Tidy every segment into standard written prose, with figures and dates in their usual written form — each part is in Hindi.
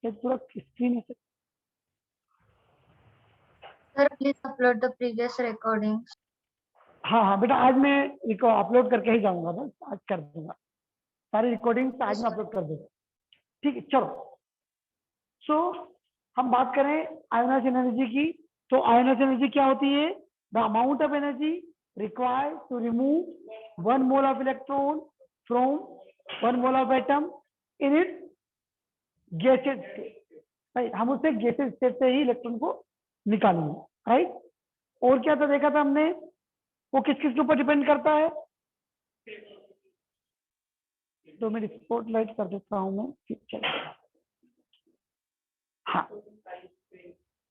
ये पूरा स्क्रीन है। Sir, please upload the previous recordings. हाँ हाँ बेटा, आज मैं इसको अपलोड करके ही जाऊंगा, बस आज कर दूंगा सारी रिकॉर्डिंग, आज Yes, मैं sir. अपलोड कर दूंगा। ठीक है, चलो। सो हम बात करें आयोनाइज एनर्जी की। तो आयोनाइज एनर्जी क्या होती है? The amount of energy required to remove 1 mole of electron from 1 mole of atom in it gaseous state. Right, हम उससे गैसेज स्टेट से ही इलेक्ट्रॉन को निकालेंगे। राइट, और क्या था देखा था हमने, वो किस किस के ऊपर डिपेंड करता है? तो मैं स्पॉटलाइट कर देता हूं मैं, ठीक चलेगा। हाँ,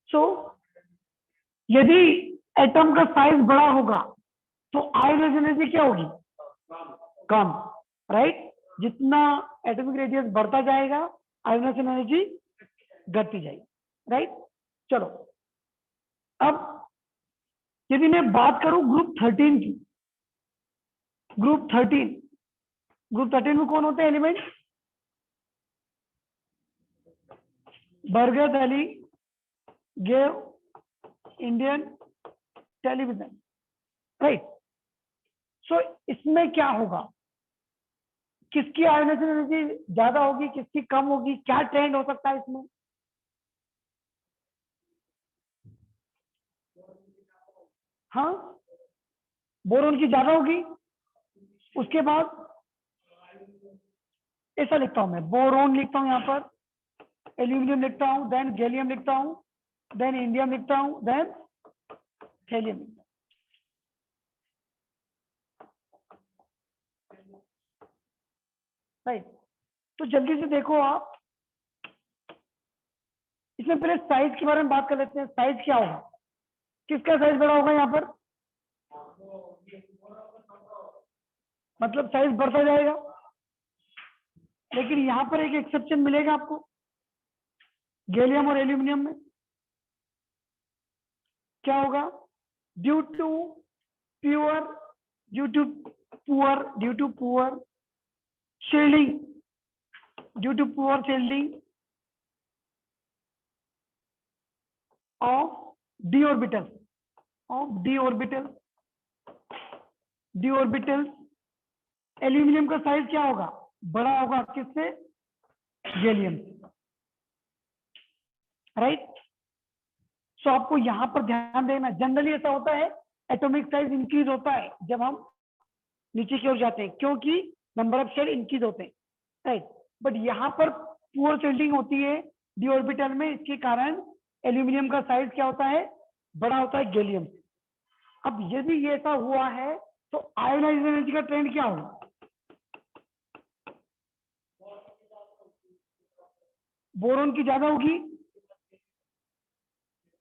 सो यदि एटम का साइज बड़ा होगा तो आयोनाइज एनर्जी क्या होगी? कम। राइट, जितना एटॉमिक रेडियस बढ़ता जाएगा आयोनाइज एनर्जी घटती जाएगी। राइट, चलो अब यदि मैं बात करूं ग्रुप 13 की, ग्रुप 13 में कौन होते हैं एलिमेंट? बरगद अली gave Indian television. Right, so इसमें क्या होगा, किसकी आयोनाइज एनर्जी ज्यादा होगी, किसकी कम होगी, क्या ट्रेंड हो सकता है इसमें? हाँ, बोरोन की ज्यादा होगी। उसके बाद ऐसा लिखता हूं मैं, बोरोन लिखता हूं यहाँ पर, एल्यूमिनियम लिखता हूं, देन गैलियम लिखता हूं, देन इंडियम लिखता हूं, देन थैलियम। राइट, तो जल्दी से देखो आप, इसमें पहले साइज के बारे में बात कर लेते हैं। साइज क्या होगा, किसका साइज बड़ा होगा यहाँ पर? मतलब साइज बढ़ता जाएगा, लेकिन यहाँ पर एक एक्सेप्शन मिलेगा आपको, गैलियम और एल्यूमिनियम में क्या होगा? Due to pure due to poor shielding, due to poor shielding of d orbital, of d orbital aluminium का साइज क्या होगा? बड़ा होगा, किससे? गैलियम से। राइट, सो आपको यहां पर ध्यान देना, जनरली ऐसा होता है एटॉमिक साइज इंक्रीज होता है जब हम नीचे की ओर जाते हैं, क्योंकि नंबर ऑफ शेल इंक्रीज होते हैं। राइट, बट यहाँ पर पुअर शील्डिंग होती है डी ऑर्बिटल में, इसके कारण एल्यूमिनियम का साइज क्या होता है? बड़ा होता है गैलियम से। अब यदि ये ऐसा हुआ है तो आयोनाइज एनर्जी का ट्रेंड क्या होगा? बोरोन की ज्यादा होगी।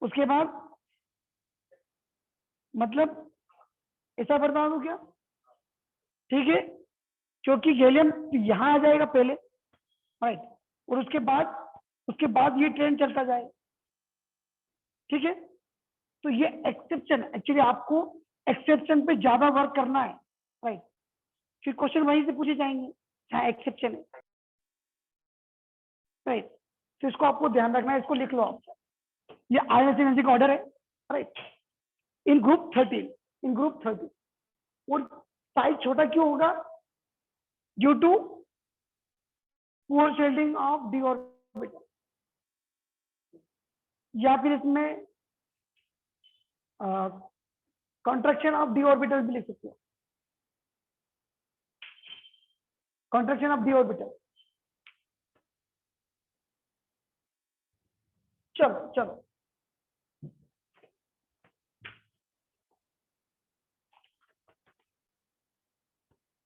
उसके बाद मतलब ऐसा बता दूं क्या? ठीक है, क्योंकि गैलियम यहां आ जाएगा पहले। राइट, और उसके बाद ये ट्रेंड चलता जाएगा। ठीक है, तो ये एक्सेप्शन, एक्चुअली आपको एक्सेप्शन पे ज्यादा वर्क करना है। राइट, फिर क्वेश्चन वहीं से पूछे जाएंगे जहाँ एक्सेप्शन है। राइट, तो इसको आपको ध्यान रखना है, इसको लिख लो आप। ये आयोनाइज एनर्जी का ऑर्डर है। राइट, इन ग्रुप 13 और साइज छोटा क्यों होगा? Due to poor shielding of d orbital, या फिर इसमें कॉन्ट्रैक्शन ऑफ डी ऑर्बिटल भी लिख सकते हो, कॉन्ट्रैक्शन ऑफ डी ऑर्बिटल। चलो चलो,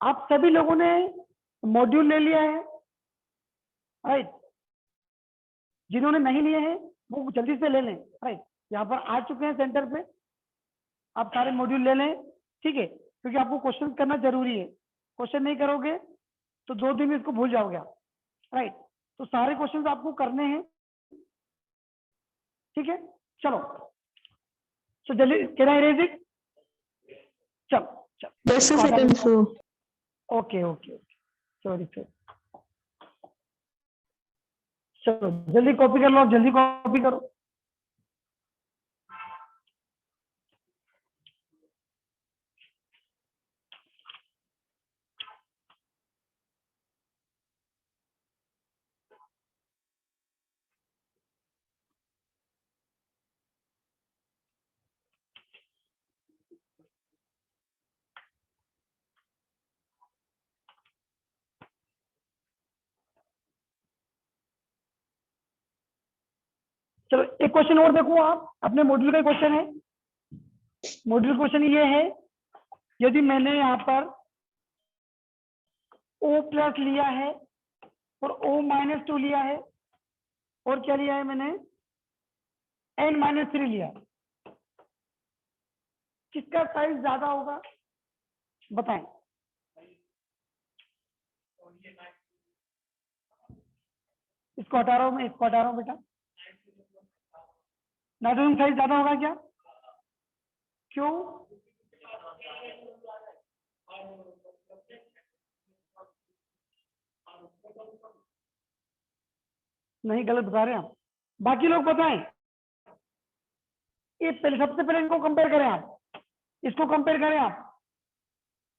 आप सभी लोगों ने मॉड्यूल ले लिया है। राइट, जिन्होंने नहीं लिए हैं वो जल्दी से ले लें। राइट, यहाँ पर आ चुके हैं सेंटर पे, आप सारे मॉड्यूल ले लें। ठीक है, क्योंकि आपको क्वेश्चन करना जरूरी है, क्वेश्चन नहीं करोगे तो 2 दिन में इसको भूल जाओगे आप। राइट, तो सारे क्वेश्चन आपको करने हैं। ठीक है, चलो, सो जल्दी, कैन आई रेज इट? चलो चलो, Just a second, sir. Okay okay okay, sorry sir. चलो जल्दी कॉपी कर लो, आप जल्दी कॉपी करो। चलो एक क्वेश्चन और देखो, आप अपने मॉड्यूल का क्वेश्चन है। मॉड्यूल क्वेश्चन ये है, यदि मैंने यहाँ पर O प्लस लिया है और O-2 लिया है, और क्या लिया है मैंने, N-3 लिया है, किसका साइज ज्यादा होगा बताएं। इसको हटा रहा हूं मैं, इसको हटा रहा हूं बेटा। नाइट्रोजन साइज ज्यादा होगा क्या? क्यों? नहीं, गलत बता रहे हैं आप। बाकी लोग बताएं। ये पहले, सबसे पहले इनको कंपेयर करें आप, इसको कंपेयर करें आप,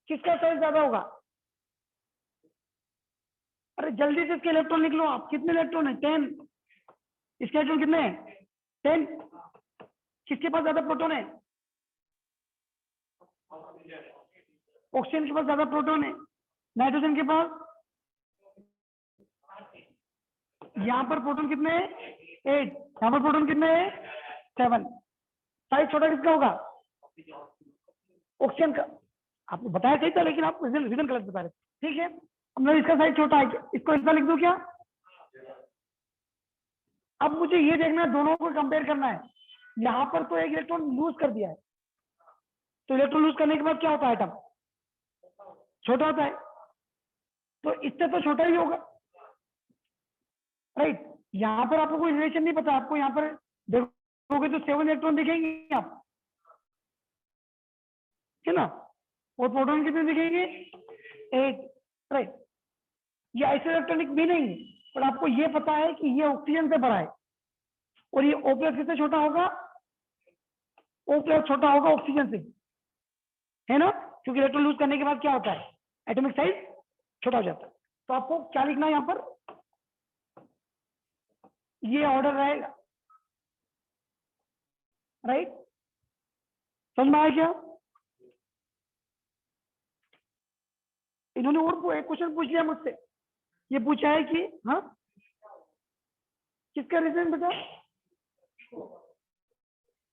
किसका साइज ज्यादा होगा? अरे जल्दी से इसके इलेक्ट्रॉन निकलो आप, कितने इलेक्ट्रॉन है? 10। इसके इलेक्ट्रॉन कितने हैं? 10। किसके पास ज्यादा प्रोटॉन है? ऑक्सीजन के पास ज्यादा प्रोटॉन है। नाइट्रोजन के पास, यहाँ पर प्रोटॉन कितने हैं? 8। यहाँ पर प्रोटॉन कितने हैं? 7। साइज छोटा किसका होगा? ऑक्सीजन का। आपको बताया सही था, लेकिन आप रीजन गलत बता रहे। ठीक है, अब मैं इसका साइज छोटा है, इसको इतना लिख दूं क्या? अब मुझे ये देखना है, दोनों को कंपेयर करना है। यहाँ पर तो एक इलेक्ट्रॉन लूज कर दिया है, तो इलेक्ट्रॉन लूज करने के बाद क्या होता है? आइटम छोटा होता है, तो इससे तो छोटा ही होगा, राइट। यहाँ पर आपको कोई रिलेशन नहीं पता, आपको यहाँ पर देखोगे तो 7 इलेक्ट्रॉन दिखेंगे आप, है ना, और प्रोटॉन कितने दिखेंगे? 8, राइट। ये आइसोइलेक्ट्रॉनिक भी नहीं है, पर आपको ये पता है कि ये ऑक्सीजन से भरा है, और ये O प्लस किससे छोटा होगा? O प्लस छोटा होगा ऑक्सीजन से, है ना, क्योंकि इलेक्ट्रॉन लूज करने के बाद क्या होता है? एटॉमिक साइज छोटा हो जाता है। तो आपको क्या लिखना है यहाँ पर? ये ऑर्डर रहेगा, राइट। समझ में आया क्या? इन्होंने और एक क्वेश्चन पूछ लिया मुझसे, ये पूछा है कि हाँ, किसका रीजन बता?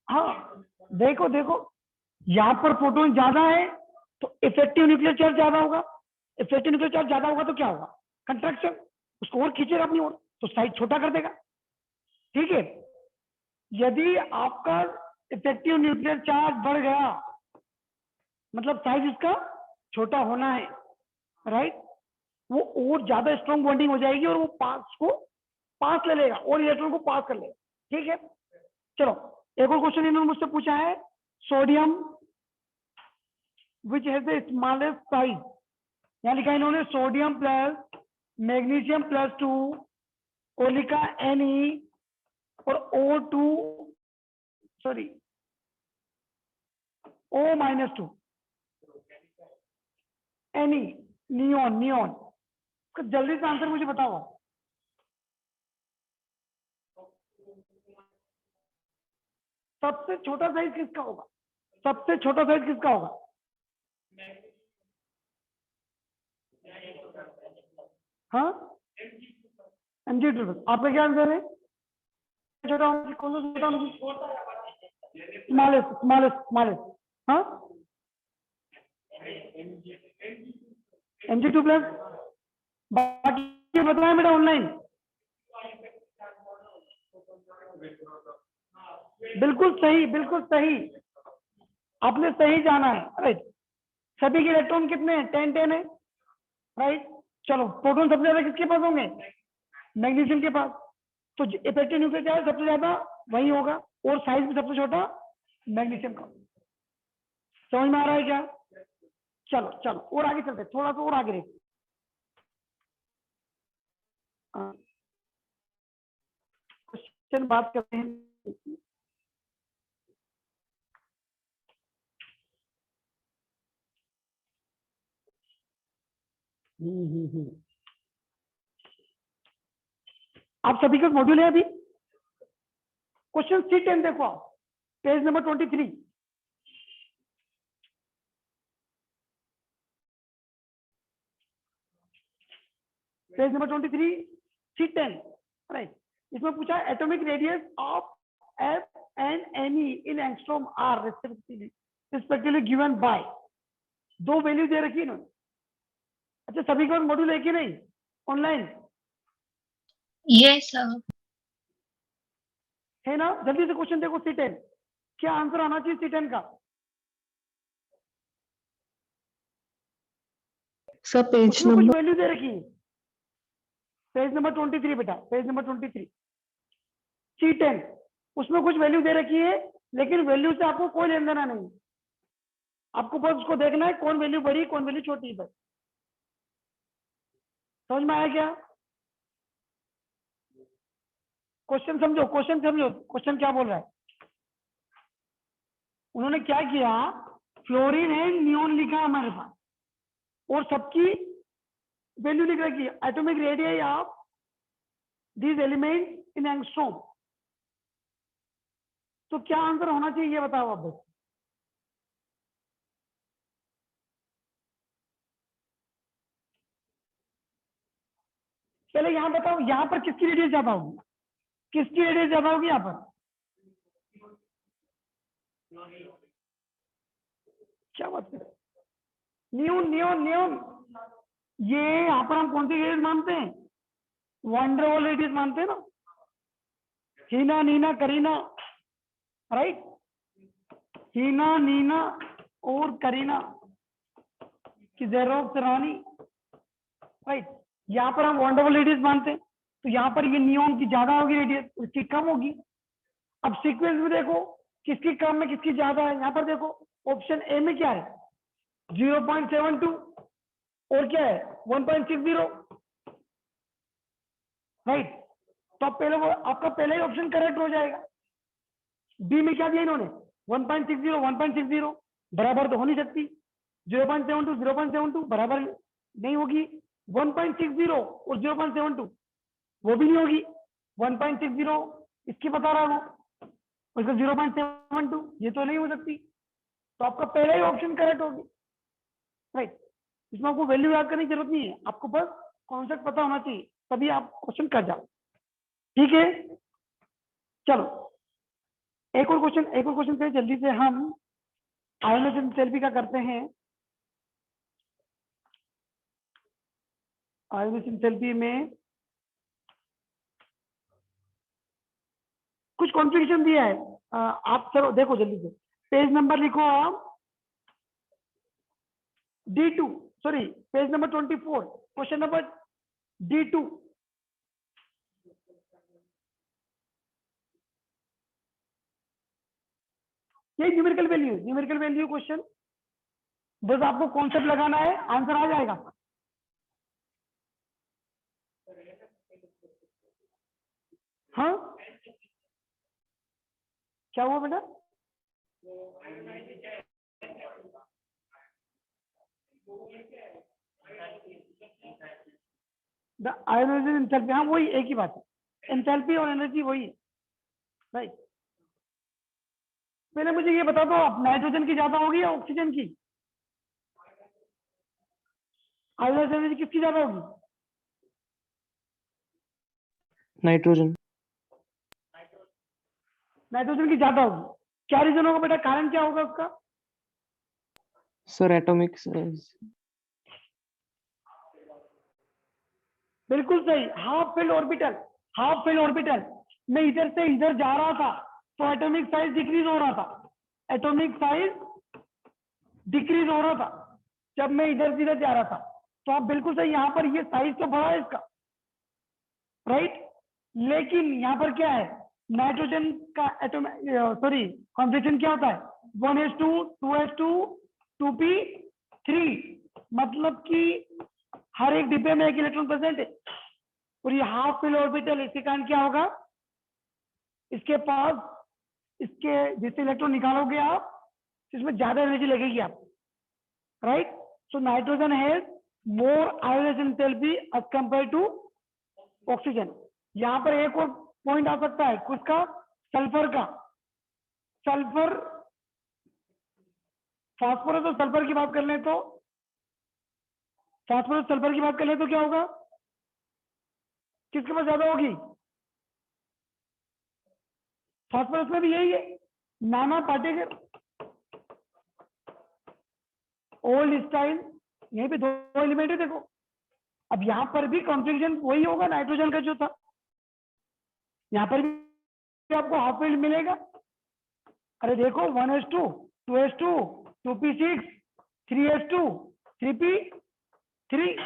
हाँ देखो देखो, यहाँ पर प्रोटॉन ज्यादा है तो इफेक्टिव न्यूक्लियर चार्ज ज्यादा होगा। इफेक्टिव न्यूक्लियर चार्ज ज्यादा होगा तो क्या होगा? कंट्रैक्शन, उसको और खींचेगा अपनी ओर, तो साइज छोटा कर देगा। ठीक है, यदि आपका इफेक्टिव न्यूक्लियर चार्ज बढ़ गया, मतलब साइज इसका छोटा होना है, राइट। वो और ज्यादा स्ट्रॉन्ग बॉन्डिंग हो जाएगी और वो पास ले लेगा और इलेक्ट्रॉन को पास कर लेगा। ठीक है, चलो एक और क्वेश्चन इन्होंने मुझसे पूछा है, sodium which has the smallest size, यहाँ लिखा है इन्होंने sodium plus magnesium plus 2 कोलिका Ne और O2 sorry O-2 Ne neon. जल्दी से आंसर मुझे बताओ। सबसे छोटा साइज किसका होगा? सबसे छोटा साइज किसका होगा? हाँ, Mg2। आपका क्या आंसर है? छोटा होगा, कौन सा छोटा होगा? स्मॉलेस्ट। हाँ, Mg2 प्लस। बाकी बताया बेटा ऑनलाइन। बिल्कुल सही, बिल्कुल सही, आपने सही जाना है, राइट। सभी के इलेक्ट्रॉन कितने हैं? 10 है, राइट। चलो प्रोटॉन सबसे ज्यादा किसके पास होंगे? मैग्नीशियम के पास। तो इफेक्टिव न्यूक्लियर चार्ज सबसे ज्यादा वही होगा, और साइज भी सबसे छोटा मैग्नीशियम का। समझ में आ रहा है क्या? चलो चलो और आगे चलते, थोड़ा सा और आगे देखते। क्वेश्चन बात करते हैं। आप सभी का मॉड्यूल है अभी। क्वेश्चन C10 देखो आप, page number 23। Page number 23 C10, right. इसमें पूछा atomic radius of F and NE in angstrom are respectively given by, दो वैल्यू दे रखी इन्होंने। अच्छा, सभी का मॉड्यूल है कि नहीं ऑनलाइन? Yes, sir. है ना? जल्दी से क्वेश्चन देखो C10, क्या आंसर आना चाहिए C10 का? सर पेज उसमें कुछ नंबर वैल्यू दे रखी है, पेज नंबर 23 बेटा, पेज नंबर 23 C10, उसमें कुछ वैल्यू दे रखी है, लेकिन वैल्यू से आपको कोई लेन देना नहीं। आपको बस उसको देखना है कौन वैल्यू बड़ी कौन वैल्यू छोटी है। बस समझ में आया क्या? क्वेश्चन समझो, क्वेश्चन समझो, क्वेश्चन क्या बोल रहा है। उन्होंने क्या किया, फ्लोरीन एंड नियोन लिखा है हमारे पास, और सबकी वैल्यू लिख रखी है, atomic radius of these element in angstrom. तो क्या आंसर होना चाहिए ये बताओ आप बस। पहले यहां बताओ, यहां पर किसकी रेडियस ज्यादा होगी, किसकी रेडियस ज्यादा होगी यहां पर? क्या बात कर, नियोन नियोन नियोन। ये यहां पर हम कौन सी रेडियस मानते हैं? वंडरवॉल रेडियस मानते हैं ना, हीना नीना करीना, राइट। हीना नीना और करीना की जेरोक्स रानी, राइट। यहाँ पर हम वंडरवॉल रेडियस मानते हैं, तो यहाँ पर ये नियोन की ज्यादा होगी रेडियस, उसकी कम होगी। अब सीक्वेंस में देखो किसकी कम है किसकी ज्यादा है। यहाँ पर देखो ऑप्शन ए में क्या है 0.72 और क्या है 1.60, राइट। तो अब पहले वो आपका पहला ही ऑप्शन करेक्ट हो जाएगा। बी में क्या दिया इन्होंने 1.60, 1.60 बराबर तो हो नहीं सकती, 0.72 0.72 बराबर नहीं होगी, 1.60 और 0.72 वो भी नहीं होगी। 1.60 इसकी बता रहा हूँ, उसका 0.72 ये तो नहीं हो सकती। तो आपका पहला ही ऑप्शन करेक्ट होगी, राइट। इसमें आपको वैल्यू याद करने की जरूरत नहीं है, आपको बस कॉन्सेप्ट पता होना चाहिए, तभी आप क्वेश्चन कर जाओ, ठीक है। चलो एक और क्वेश्चन से जल्दी से हम आयोनाइजेशन थेरेपी का करते हैं। आयोनाइजेशन थेरेपी में कुछ कॉन्फ़िगरेशन दिया है, आप चलो देखो जल्दी से, पेज नंबर लिखो आप D2, sorry page number 24, question number D2। ये न्यूमेरिकल वैल्यू क्वेश्चन, बस आपको कॉन्सेप्ट लगाना है, आंसर आ जाएगा। हाँ क्या हुआ बेटा? द आयोनाइजेशन एंथैल्पी, हाँ वही एक ही बात है, एंथैल्पी और एनर्जी वही है, राइट। पहले मुझे ये बता दो आप, नाइट्रोजन की ज्यादा होगी या ऑक्सीजन की? आयोनाइजेशन एनर्जी किसकी ज्यादा होगी? नाइट्रोजन। नाइट्रोजन की ज्यादा होगी। क्या रीजन होगा बेटा, कारण क्या होगा उसका? Sir atomic size. बिल्कुल सही, हाफ फिल्ड ऑर्बिटल मैं इधर से इधर जा रहा था तो एटॉमिक साइज डिक्रीज हो रहा था, एटॉमिक साइज डिक्रीज हो रहा था जब मैं इधर से इधर जा रहा था। तो आप बिल्कुल सही, यहाँ पर ये साइज तो बड़ा है इसका, राइट। लेकिन यहाँ पर क्या है, नाइट्रोजन का एटॉमिक सॉरी कॉन्फ़िगरेशन क्या होता है 1s2 2s2 2p3, मतलब कि हर एक डिब्बे में एक इलेक्ट्रॉन प्रेजेंट है। और ये हाफ फिल ऑर्बिटल, इसके कारण क्या होगा इसके पास इसके जिससे इलेक्ट्रॉन निकालोगे आप, इसमें ज्यादा एनर्जी लगेगी आपको, right. So nitrogen has more ionisation enthalpy as compare to oxygen. यहाँ पर एक और पॉइंट आ सकता है किसका, सल्फर का। सल्फर, फास्फोरस और सल्फर की बात कर लें तो, फास्फोरस सल्फर की बात कर लें तो क्या होगा, किसके पास ज्यादा होगी, फास्फोरस में भी यही है, नाना पार्टिकल ओल्ड स्टाइल, यहीं पे 2 एलिमेंट है देखो। अब यहाँ पर भी कॉन्फ़िगरेशन वही होगा नाइट्रोजन का जो था, यहाँ पर भी आपको हाफ फील्ड मिलेगा। अरे देखो 1s2 2s2 2p6 3s2 3p3,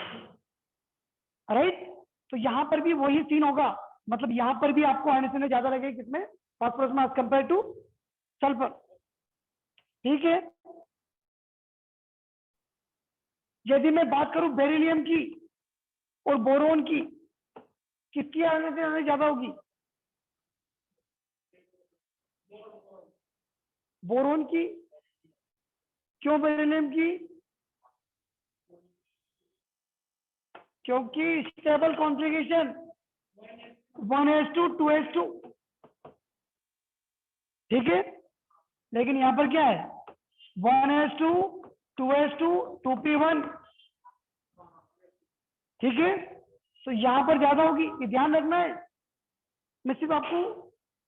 right. तो यहाँ पर भी वही सीन होगा, मतलब यहाँ पर भी आपको आयनीकरण ज्यादा लगेगा किसमें, फास्फोरस में, एज कंपेयर टू सल्फर, ठीक है। यदि मैं बात करूं बेरिलियम की और बोरोन की, किसकी आयनीकरण ज्यादा होगी, बोरोन की। क्यों बेरिलियम की, क्योंकि स्टेबल कॉन्फ़िगरेशन 1s2 2s2, ठीक है। लेकिन यहां पर क्या है, 1s2 2s2 2p1, ठीक है। तो यहां पर ज्यादा होगी, ये ध्यान रखना है। मैं सिर्फ आपको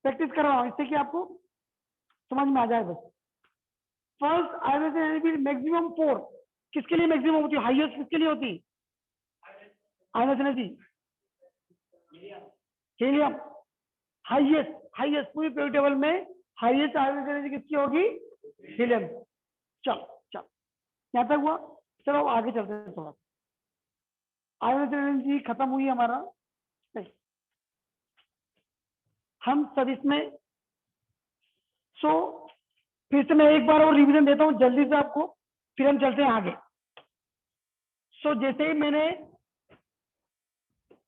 प्रैक्टिस कर रहा हूं इससे कि आपको समझ में आ जाए बस। फर्स्ट आयोनाइजेशन एनर्जी मैक्सिमम 4, किसके लिए मैक्सिमम होती है, हाईएस्ट किसके लिए होती है ionisation energy, helium. Highest highest पूरी पीरियड टेबल में हाईएस्ट आयोनाइजेशन एनर्जी किसकी होगी, हीलियम। चलो चलो यहाँ तक हुआ, चलो आगे चलते हैं थोड़ा। आयोनाइजेशन एनर्जी खत्म हुई हमारा, हम सब इसमें। सो फिर से मैं एक बार और रिवीजन देता हूं जल्दी से आपको, फिर हम चलते हैं आगे। सो जैसे ही मैंने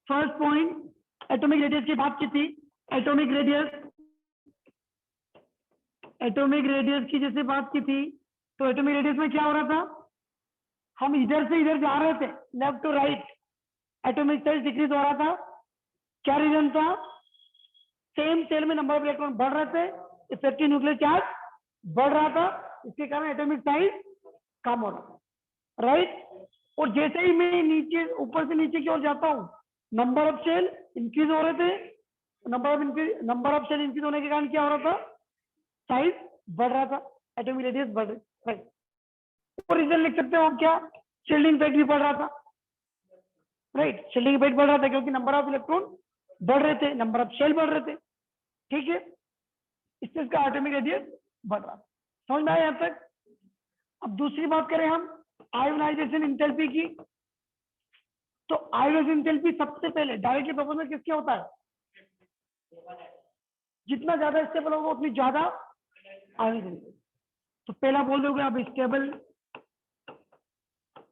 फर्स्ट पॉइंट एटॉमिक रेडियस की बात की थी, एटॉमिक रेडियस की जैसे बात की थी, तो एटॉमिक रेडियस में क्या हो रहा था, हम इधर से इधर जा रहे थे, left to right, atomic size decrease हो रहा था। क्या रीजन था, सेम सेल में नंबर ऑफ इलेक्ट्रॉन बढ़ रहे थे, इफेक्टिव न्यूक्लियर चार्ज बढ़ रहा था, इसके कारण एटॉमिक साइज कम हो रहा था, राइट। और जैसे ही मैं नीचे ऊपर से नीचे की ओर जाता हूँ, नंबर ऑफ सेल इंक्रीज हो रहे थे, नंबर ऑफ सेल इंक्रीज होने के कारण क्या हो रहा था, साइज बढ़ रहा था, एटॉमिक रेडियस बढ़ रही, राइट। और रीजन लिख सकते हो क्या, शील्डिंग इफेक्ट भी बढ़ रहा था, राइट। शील्डिंग इफेक्ट बढ़ रहा था क्योंकि नंबर ऑफ इलेक्ट्रॉन बढ़ रहे थे, नंबर ऑफ सेल बढ़ रहे थे, ठीक है। इससे इसका एटॉमिक रेडियस बढ़ रहा, समझ में आया यहाँ तक। अब दूसरी बात करें हम आयोनाइजेशन एंथैल्पी की, तो आयोनाइजेशन एंथैल्पी सबसे पहले डायरेक्टली प्रोपोर्शनल किसके होता है, जितना ज्यादा स्टेबल होगा उतनी ज्यादा आयोनाइजेशन। तो पहला बोल दोगे आप स्टेबल,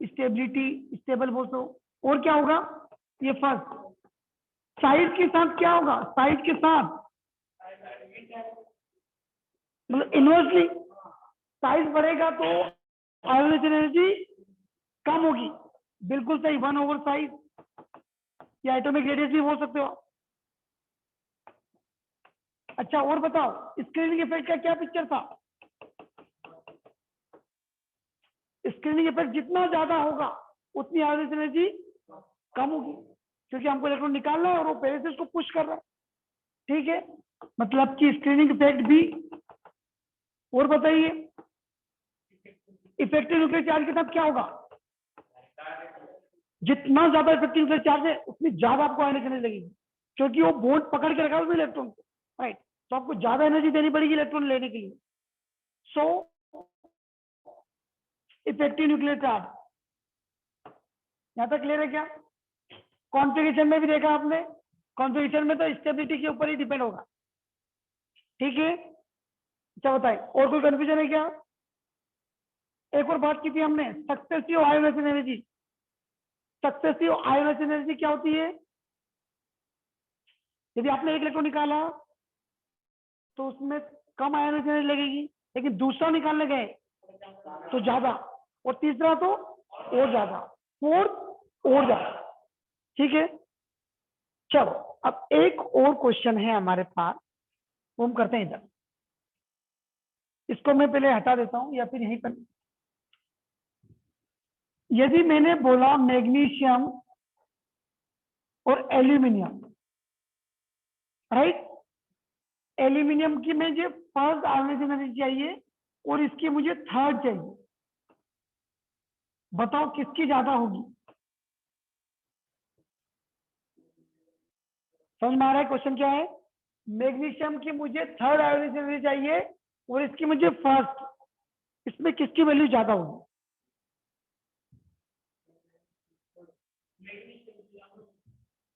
स्टेबिलिटी, स्टेबल बोल दो। और क्या होगा, ये फर्स्ट साइज के साथ क्या होगा, साइज के साथ मतलब इनवर्सली साइज बढ़ेगा तो आयोनाइजेशन एनर्जी कम होगी, बिल्कुल सही, 1/, साइज या एटॉमिक रेडियस भी बोल सकते हो। अच्छा और बताओ, स्क्रीनिंग इफेक्ट का क्या पिक्चर था, स्क्रीनिंग इफेक्ट जितना ज्यादा होगा उतनी आयोनाइजेशन एनर्जी कम होगी, क्योंकि हमको इलेक्ट्रॉन निकालना है और वो पहले से उसको पुश कर रहा है, ठीक है। मतलब कि स्क्रीनिंग इफेक्ट भी। और बताइए इफेक्टिव न्यूक्लियर चार्ज के साथ क्या होगा, जितना ज्यादा इफेक्टिव न्यूक्लियर चार्ज है उतनी ज्यादा आपको आयोनाइजेशन एनर्जी लगेगी, क्योंकि वो बॉन्ड पकड़ के रखा है इलेक्ट्रॉन को, राइट। तो आपको ज्यादा एनर्जी देनी पड़ेगी इलेक्ट्रॉन लेने के लिए। सो इफेक्टिव न्यूक्लियर चार्ज, यहां तक क्लियर है क्या। कॉन्फ़िगरेशन में भी देखा आपने, कॉन्फ़िगरेशन में तो स्टेबिलिटी के ऊपर ही डिपेंड होगा, ठीक है। अच्छा बताइए और कोई कंफ्यूजन है क्या। एक और बात की थी हमने, successive ionisation energy. Successive ionisation energy क्या होती है, यदि आपने एक इलेक्ट्रॉन निकाला तो उसमें कम आयोनाइजिंग एनर्जी लगेगी, लेकिन दूसरा निकालने गए तो ज्यादा, और तीसरा तो और ज्यादा, फोर्थ और ज्यादा। ठीक है, चलो अब एक और क्वेश्चन है हमारे पास, वो हम करते हैं इधर। इसको मैं पहले हटा देता हूं या फिर यहीं पर। यदि मैंने बोला मैग्नीशियम और एल्यूमिनियम, राइट, एल्यूमिनियम की मुझे फर्स्ट आयोनाइजिंग एनर्जी चाहिए और इसकी मुझे थर्ड चाहिए, बताओ किसकी ज्यादा होगी? समझ में आ रहा है क्वेश्चन क्या है? मैग्नीशियम की मुझे थर्ड आयोनाइजिंग एनर्जी चाहिए और इसकी मुझे फर्स्ट, इसमें किसकी वैल्यू ज्यादा होगी?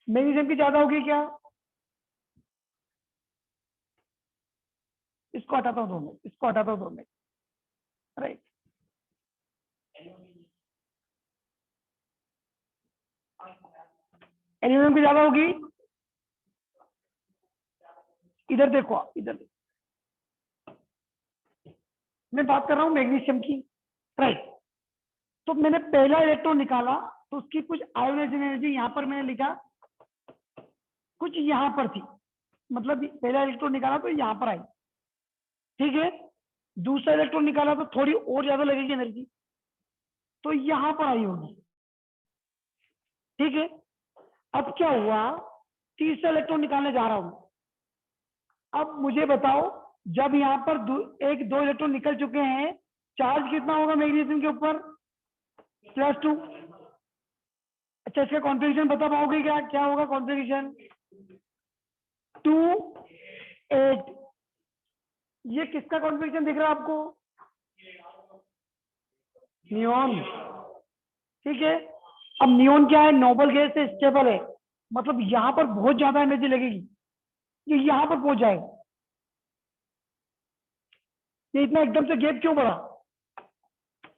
मैग्नीशियम की ज्यादा होगी क्या? इसको हटाता हूं 2 मिनट, इसको हटाता हूं 2 मिनट, राइट। एल्यूमिनियम की ज्यादा होगी, इधर देखो, इधर देखो, मैं बात कर रहा हूं मैग्नीशियम की, राइट। तो मैंने पहला इलेक्ट्रॉन निकाला तो उसकी कुछ आयोनाइजिंग एनर्जी यहां पर मैंने लिखा, कुछ यहां पर थी, मतलब पहला इलेक्ट्रॉन निकाला तो यहां पर आई, ठीक है। दूसरा इलेक्ट्रॉन निकाला तो थोड़ी और ज्यादा लगेगी एनर्जी, तो यहां पर आई होगी, ठीक है। अब क्या हुआ, तीसरा इलेक्ट्रॉन निकालने जा रहा हूं। अब मुझे बताओ, जब यहां पर एक दो इलेक्ट्रॉन निकल चुके हैं, चार्ज कितना होगा मैग्नीशियम के ऊपर? +2। अच्छा, इसका कॉन्फ़िगरेशन बता पाओगे क्या? क्या होगा कॉन्फ़िगरेशन? 2 8। ये किसका कॉन्फ़िगरेशन दिख रहा है आपको? नियोन, ठीक है। अब नियोन क्या है? नोबल गैस से स्टेबल है, मतलब यहां पर बहुत ज्यादा एनर्जी लगेगी, ये यहां पर पहुंच जाएगा। ये इतना एकदम से गैप क्यों बढ़ा?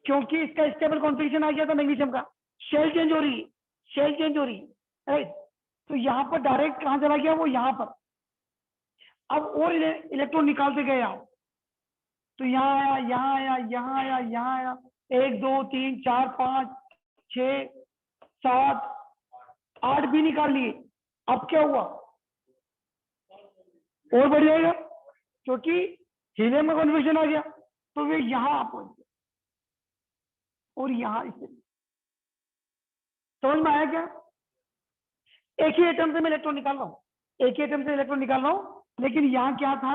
क्योंकि इसका स्टेबल कॉन्फ़िगरेशन आ गया था मैग्नीशियम का, शेल चेंज हो रही, शेल चेंज हो रही, राइट। तो यहां पर डायरेक्ट कहां चला गया? वो यहां पर। अब और इलेक्ट्रॉन निकालते गए आप, तो यहाँ आया, यहाँ आया, यहाँ आया, यहाँ आया, 1 2 3 4 5 6 7 8 भी निकाल लिए। अब क्या हुआ? और बढ़ जाएगा, क्योंकि हीलियम में कन्वर्जन आ गया, तो वे यहाँ पहुंच गए और यहाँ इसे। समझ में आया क्या? एक ही एटम से मैं इलेक्ट्रॉन निकाल रहा हूँ, एक ही एटम से इलेक्ट्रॉन निकाल रहा हूँ, लेकिन यहाँ क्या था,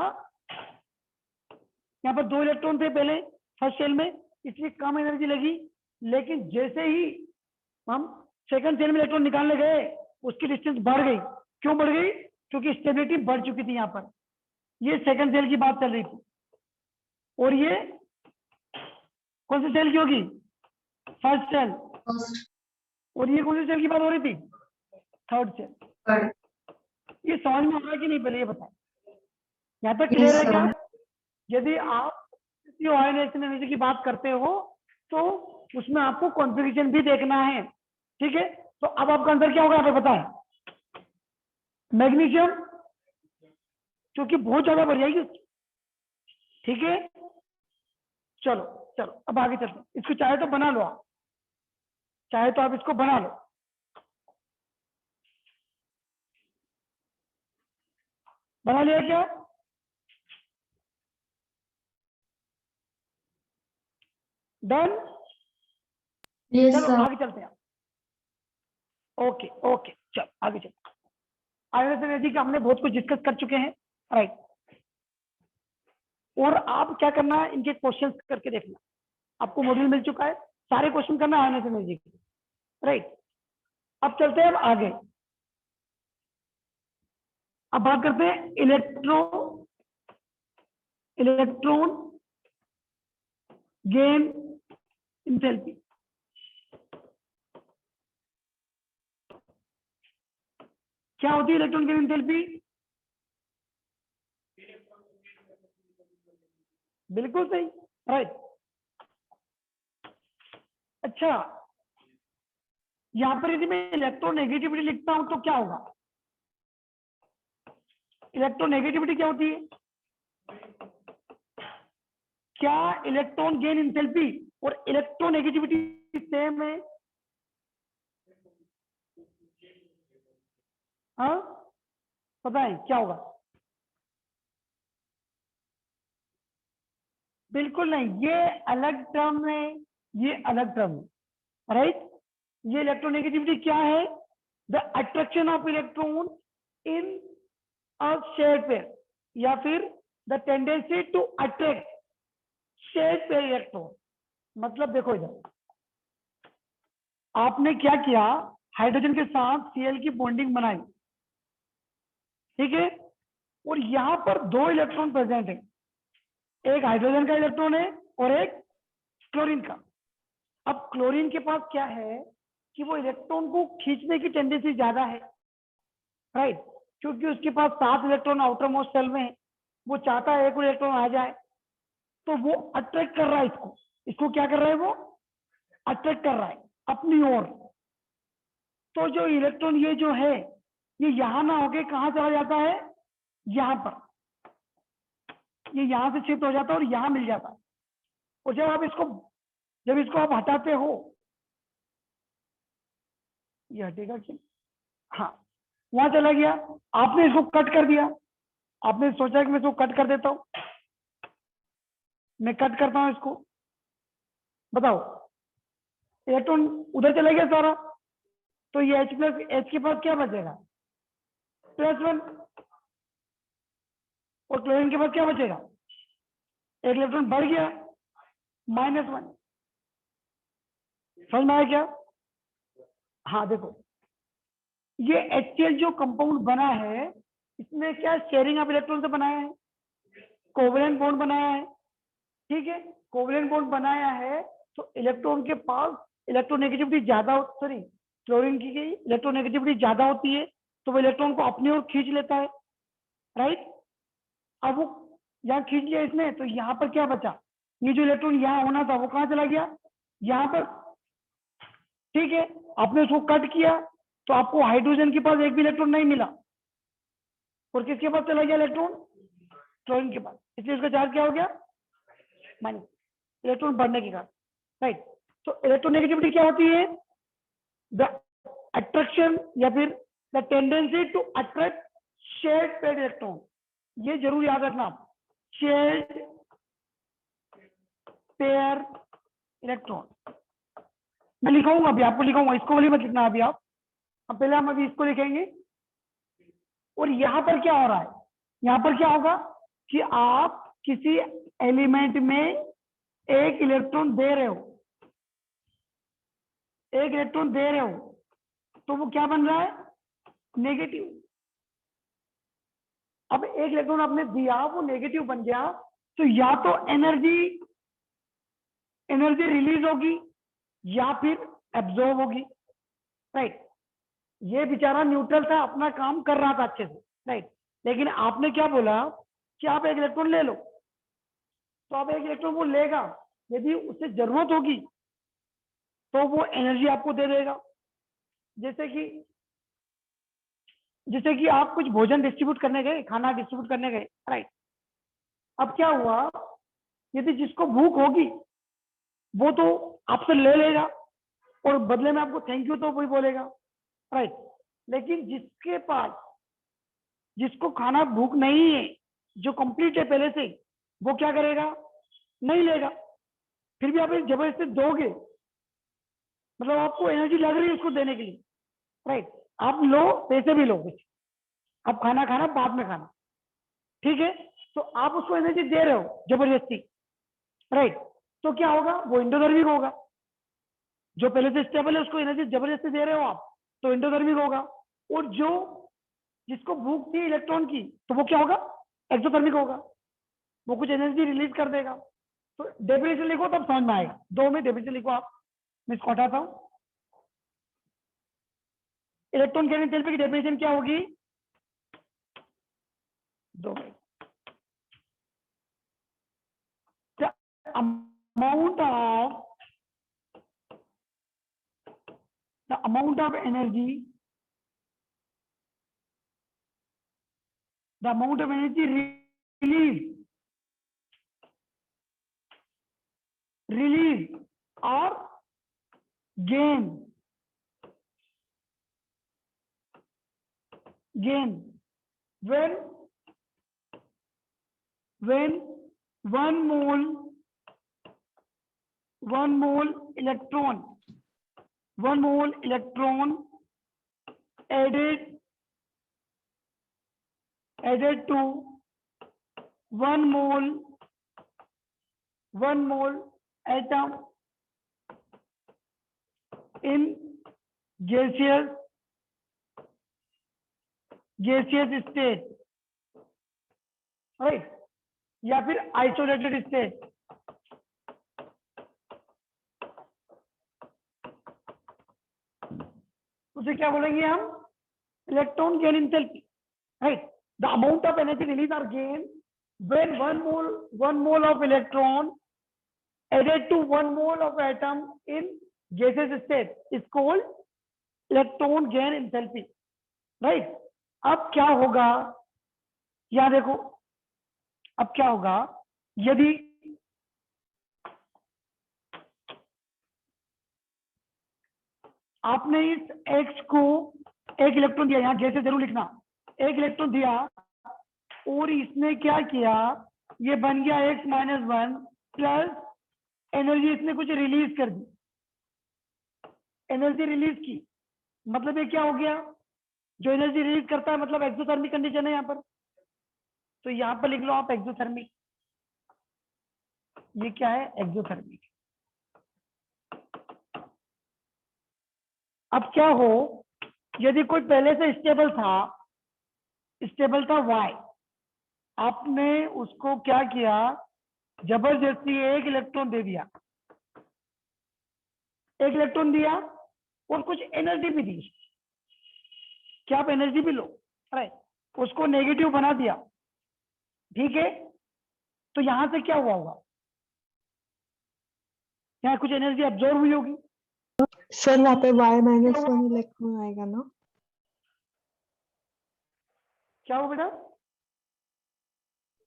यहाँ पर 2 इलेक्ट्रॉन थे पहले फर्स्ट शेल में, इसलिए कम एनर्जी लगी। लेकिन जैसे ही हम सेकंड शेल में इलेक्ट्रॉन निकालने गए, उसकी डिस्टेंस बढ़ गई। क्यों बढ़ गई? क्योंकि स्टेबिलिटी बढ़ चुकी थी यहाँ पर। ये सेकंड सेल की बात चल रही थी, और ये कौन सी सेल की होगी? First shell. और ये कौन सी सेल की बात हो रही थी? Third shell. ये समझ में आ रहा है कि नहीं? पहले ये बताएं, यहाँ तक क्लियर है क्या? यदि आप किसी आयोनाइजेशन एनर्जी की बात करते हो तो उसमें आपको कॉन्फ़िगरेशन भी देखना है, ठीक है। तो अब आपका आंसर क्या होगा यहाँ पे बताएं? मैग्नीशियम, क्योंकि बहुत ज्यादा बढ़ जाएगी, ठीक है। चलो चलो अब आगे चलते हैं। इसको चाहे तो बना लो आप, चाहे तो आप इसको बना लो। बना लिया क्या? डन? Yes, चलो sir. आगे चलते हैं। ओके ओके, चलो आगे चलते हैं। आयोनाइजेशन एनर्जी का हमने बहुत कुछ डिस्कस कर चुके हैं, राइट। और आप क्या करना है, इनके क्वेश्चंस करके देखना। आपको मॉड्यूल मिल चुका है, सारे क्वेश्चन करना है आयोनाइजेशन एनर्जी के, राइट। अब चलते हैं अब आगे। अब बात करते हैं इलेक्ट्रॉन गेन इंथैल्पी। क्या होती है इलेक्ट्रॉन गेन इंथैल्पी? बिल्कुल सही, राइट। अच्छा, यहां पर यदि मैं इलेक्ट्रोनेगेटिविटी लिखता हूं तो क्या होगा? इलेक्ट्रोनेगेटिविटी क्या होती है? क्या इलेक्ट्रॉन गेन इंथैल्पी और इलेक्ट्रोनेगेटिविटी सेम है? हाँ, पता है क्या होगा? बिल्कुल नहीं, ये अलग टर्म है, ये अलग टर्म है, राइट। ये इलेक्ट्रोनेगेटिविटी क्या है? The attraction of electron in a shared pair, या फिर the tendency to attract shared pair electron. मतलब देखो इधर, आपने क्या किया, हाइड्रोजन के साथ Cl की बॉन्डिंग बनाई, ठीक है, और यहां पर दो इलेक्ट्रॉन प्रेजेंट है, एक हाइड्रोजन का इलेक्ट्रॉन है और एक क्लोरीन का। अब क्लोरीन के पास क्या है कि वो इलेक्ट्रॉन को खींचने की टेंडेंसी ज्यादा है, राइट, क्योंकि उसके पास 7 इलेक्ट्रॉन आउटर मोस्ट शेल में है, वो चाहता है एक इलेक्ट्रॉन आ जाए, तो वो अट्रैक्ट कर रहा है इसको। इसको क्या कर रहा है? वो अट्रैक्ट कर रहा है अपनी ओर। तो जो इलेक्ट्रॉन ये जो है, ये यहां ना होके कहां चला जाता है? यहां पर, ये यहां से शिफ्ट हो जाता है और यहां मिल जाता है। और जब इसको आप हटाते हो, ये हटेगा क्या? हाँ, वहां चला गया, आपने इसको कट कर दिया, आपने सोचा कि मैं इसको कट कर देता हूं, मैं कट करता हूं इसको, बताओ, इलेक्ट्रॉन उधर चला गया सारा, तो ये H प्लस H के पास क्या बचेगा? +1। और क्लोरीन के पास क्या बचेगा? एक इलेक्ट्रॉन बढ़ गया, -1। समझ में आया क्या? हाँ देखो, ये HCl जो कंपाउंड बना है, इसमें क्या शेयरिंग ऑफ इलेक्ट्रॉन से बनाया है, कोवेलेंट बॉन्ड बनाया है, ठीक है, कोवेलेंट बॉन्ड बनाया है, तो इलेक्ट्रॉन के पास इलेक्ट्रोनेगेटिविटी ज्यादा, सॉरी, क्लोरीन की इलेक्ट्रोनेगेटिविटी ज्यादा होती है, तो वो इलेक्ट्रॉन को अपनी ओर खींच लेता है, राइट। अब वो यहाँ खींच लिया इसने, तो यहाँ पर क्या बचा? ये जो इलेक्ट्रॉन यहाँ होना था वो कहाँ चला गया? यहाँ पर, ठीक है। आपने उसको कट किया तो आपको हाइड्रोजन के पास एक भी इलेक्ट्रॉन नहीं मिला, और किसके पास चला गया इलेक्ट्रॉन? क्लोरीन के पास, इसलिए उसका चार्ज क्या हो गया? माइनस, इलेक्ट्रॉन बढ़ने के कारण, राइट। तो इलेक्ट्रोनेगेटिविटी क्या होती है? द अट्रैक्शन या फिर the tendency to attract shared paired electron. ये जरूर याद रखना आप, शेयर्ड पेयर इलेक्ट्रॉन। मैं लिखाऊंगा अभी, आपको लिखाऊंगा, इसको वाली मत लिखना अभी आप, अब पहले हम अभी इसको लिखेंगे। और यहां पर क्या हो रहा है? यहां पर क्या होगा कि आप किसी एलिमेंट में एक इलेक्ट्रॉन दे रहे हो, एक इलेक्ट्रॉन दे रहे हो, तो वो क्या बन रहा है? नेगेटिव। अब एक इलेक्ट्रॉन आपने दिया, वो नेगेटिव बन गया, तो या तो एनर्जी रिलीज होगी या फिर एब्जॉर्ब होगी, राइट। ये बेचारा न्यूट्रल था, अपना काम कर रहा था अच्छे से, राइट, लेकिन आपने क्या बोला कि आप एक इलेक्ट्रॉन ले लो, तो आप एक इलेक्ट्रॉन वो लेगा, यदि उसे जरूरत होगी तो वो एनर्जी आपको दे देगा। जैसे कि आप कुछ भोजन डिस्ट्रीब्यूट करने गए, खाना डिस्ट्रीब्यूट करने गए, राइट। अब क्या हुआ, यदि जिसको भूख होगी वो तो आपसे ले लेगा और बदले में आपको थैंक यू तो वही बोलेगा, राइट। लेकिन जिसको खाना भूख नहीं है, जो कंप्लीट है पहले से, वो क्या करेगा? नहीं लेगा। फिर भी आप जबरदस्ती दोगे, मतलब आपको एनर्जी लग रही है उसको देने के लिए, राइट। आप लो, पैसे भी लो कुछ, अब खाना खाना बाद में खाना, ठीक है, तो आप उसको एनर्जी दे रहे हो जबरदस्ती, राइट। तो क्या होगा? वो इंडोथर्मिक होगा। जो पहले से स्टेबल है उसको एनर्जी जबरदस्ती दे रहे हो आप, तो इंडोथर्मिक होगा। और जिसको भूख थी इलेक्ट्रॉन की, तो वो क्या होगा? एक्सोथर्मिक होगा, वो कुछ एनर्जी रिलीज कर देगा। तो डेफिनेशन लिखो तब समझ में आएगा, दो में डेफिनेशन लिखो आप, मैं इसको हटाता हूं। इलेक्ट्रॉन गेन एंथैल्पी की डेफिनेशन क्या होगी? दो में amount of energy, the amount of energy released release or gain when one mole electron added to one mole atom in gaseous state, right, या फिर आइसोलेटेड स्टेट। उसे क्या बोलेंगे हम? Electron gain enthalpy, right. The amount of energy release are gain when one mole of electron added to one mole of atom in gaseous state is called electron gain enthalpy, right? अब क्या होगा, यहाँ देखो, अब क्या होगा यदि आपने इस x को एक इलेक्ट्रॉन दिया, यहाँ गैस जरूर लिखना, एक इलेक्ट्रॉन दिया और इसने क्या किया, ये बन गया x -1 प्लस एनर्जी इसने कुछ रिलीज कर दी, एनर्जी रिलीज की, मतलब ये क्या हो गया, जो एनर्जी रिलीज करता है मतलब एक्सोथर्मिक कंडीशन है यहाँ पर, तो यहाँ पर लिख लो आप एक्सोथर्मिक, ये क्या है एक्सोथर्मिक। अब क्या हो, यदि कोई पहले से स्टेबल था y, आपने उसको क्या किया, जबरदस्ती एक इलेक्ट्रॉन दे दिया, एक इलेक्ट्रॉन दिया और कुछ एनर्जी भी दी, क्या आप एनर्जी भी लो, राइट, उसको नेगेटिव बना दिया, ठीक है, तो यहां से क्या हुआ होगा, यहाँ कुछ एनर्जी अब्जॉर्ब हुई होगी। सर वहाँ पे y-1 इलेक्ट्रॉन आएगा ना? क्या हो बेटा?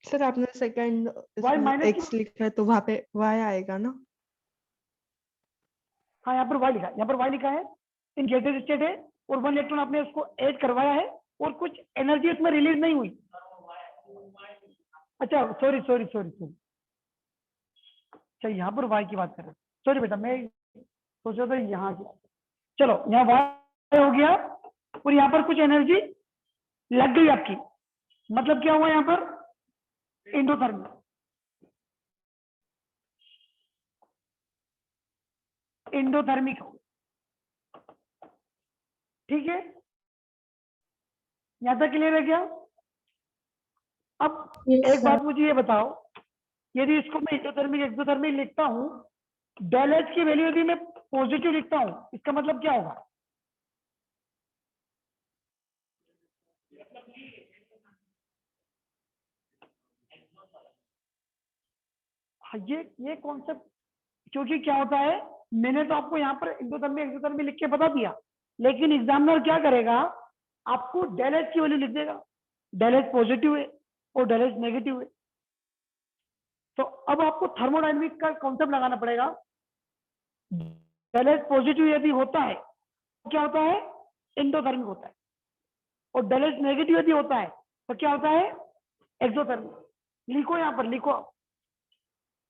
सर आपने सेकंड y- x लिखा है तो वहाँ पे y आएगा ना? हाँ, यहाँ पर y लिखा है, इन गैसेस स्टेट है और वन इलेक्ट्रॉन आपने उसको ऐड करवाया है और कुछ एनर्जी उसमें रिलीज नहीं हुई। अच्छा सॉरी, अच्छा यहाँ पर y की बात कर रहे हैं, सॉरी बेटा, मैं सोच रहा था यहाँ की। चलो यहाँ y हो गया और यहाँ पर कुछ एनर्जी लग गई आपकी, मतलब क्या हुआ यहाँ पर एंडोथर्मिक हो, ठीक है, यहां तक क्लियर है क्या? अब एक बात मुझे ये बताओ, यदि इसको मैं एंडोथर्मिक एक्सोथर्मिक लिखता हूं, डेल एच की वैल्यू यदि मैं पॉजिटिव लिखता हूं, इसका मतलब क्या होगा? ये कॉन्सेप्ट, क्योंकि क्या होता है, मैंने तो आपको यहाँ पर एंडोथर्मिक एक्सोथर्मिक लिख के बता दिया, लेकिन एग्जामिनर क्या करेगा, आपको डेल एच की वैल्यू लिख देगा, डेल एच पॉजिटिव है और डेल एच नेगेटिव है। तो अब आपको थर्मोडायनेमिक का कॉन्सेप्ट लगाना पड़ेगा। डेल एच पॉजिटिव यदि होता है तो क्या होता है, एंडोथर्मिक होता है, और डेल एच नेगेटिव यदि होता है तो क्या होता है, एक्सोथर्मिक। लिखो यहाँ पर, लिखो,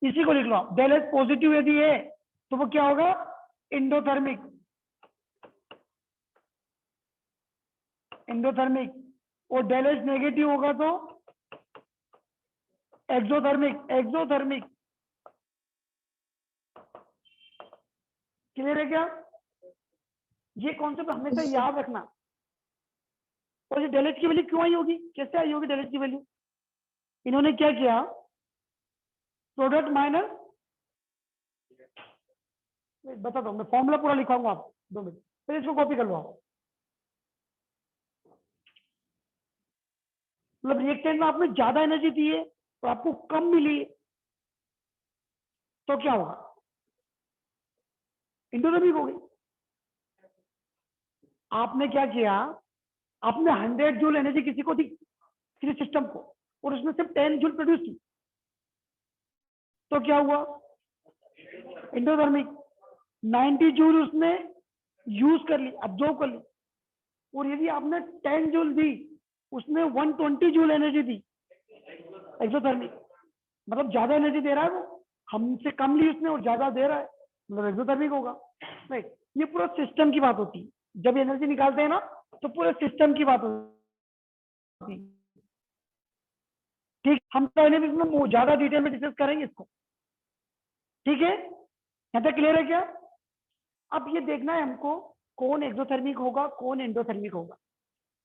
इसी को लिख लो, डेल एच पॉजिटिव यदि है तो वो क्या होगा, एंडोथर्मिक, और डेल एच नेगेटिव होगा तो एक्सोथर्मिक। क्लियर है क्या? ये कॉन्सेप्ट हमेशा याद रखना। और ये डेल एच की वैल्यू क्यों आई होगी, कैसे आई होगी डेल एच की वैल्यू? इन्होंने क्या किया, प्रोडक्ट माइनस, बता दो, मैं फॉर्मूला पूरा लिखाऊंगा आप 2 मिनट, फिर इसको कॉपी कर लो आप। मतलब रिएक्टेंट में आपने ज्यादा एनर्जी दी है तो आपको कम मिली, तो क्या होगा, एंडोथर्मिक हो गई। आपने क्या किया, आपने 100 जूल एनर्जी किसी को दी, किसी सिस्टम को, और उसमें सिर्फ 10 जूल प्रोड्यूस की, तो क्या हुआ, एंडोथर्मिक 90 जूल उसने यूज कर ली, अब्जॉर्ब कर ली। और यदि आपने 10 जूल दी, उसने 120 जूल एनर्जी दी, एक्सोथर्मिक। मतलब ज्यादा एनर्जी दे रहा है वो, हमसे कम ली उसने और ज्यादा दे रहा है, मतलब एक्सोथर्मिक होगा। राइट, ये पूरा सिस्टम की बात होती है। जब एनर्जी निकालते हैं ना तो पूरे सिस्टम की बात होती है। ठीक, हम डायनेमिक्स में ज्यादा डिटेल में डिस्कस करेंगे इसको। ठीक है, यहाँ तक क्लियर है क्या? अब ये देखना है हमको कौन एक्सोथर्मिक होगा, कौन एंडोथर्मिक होगा,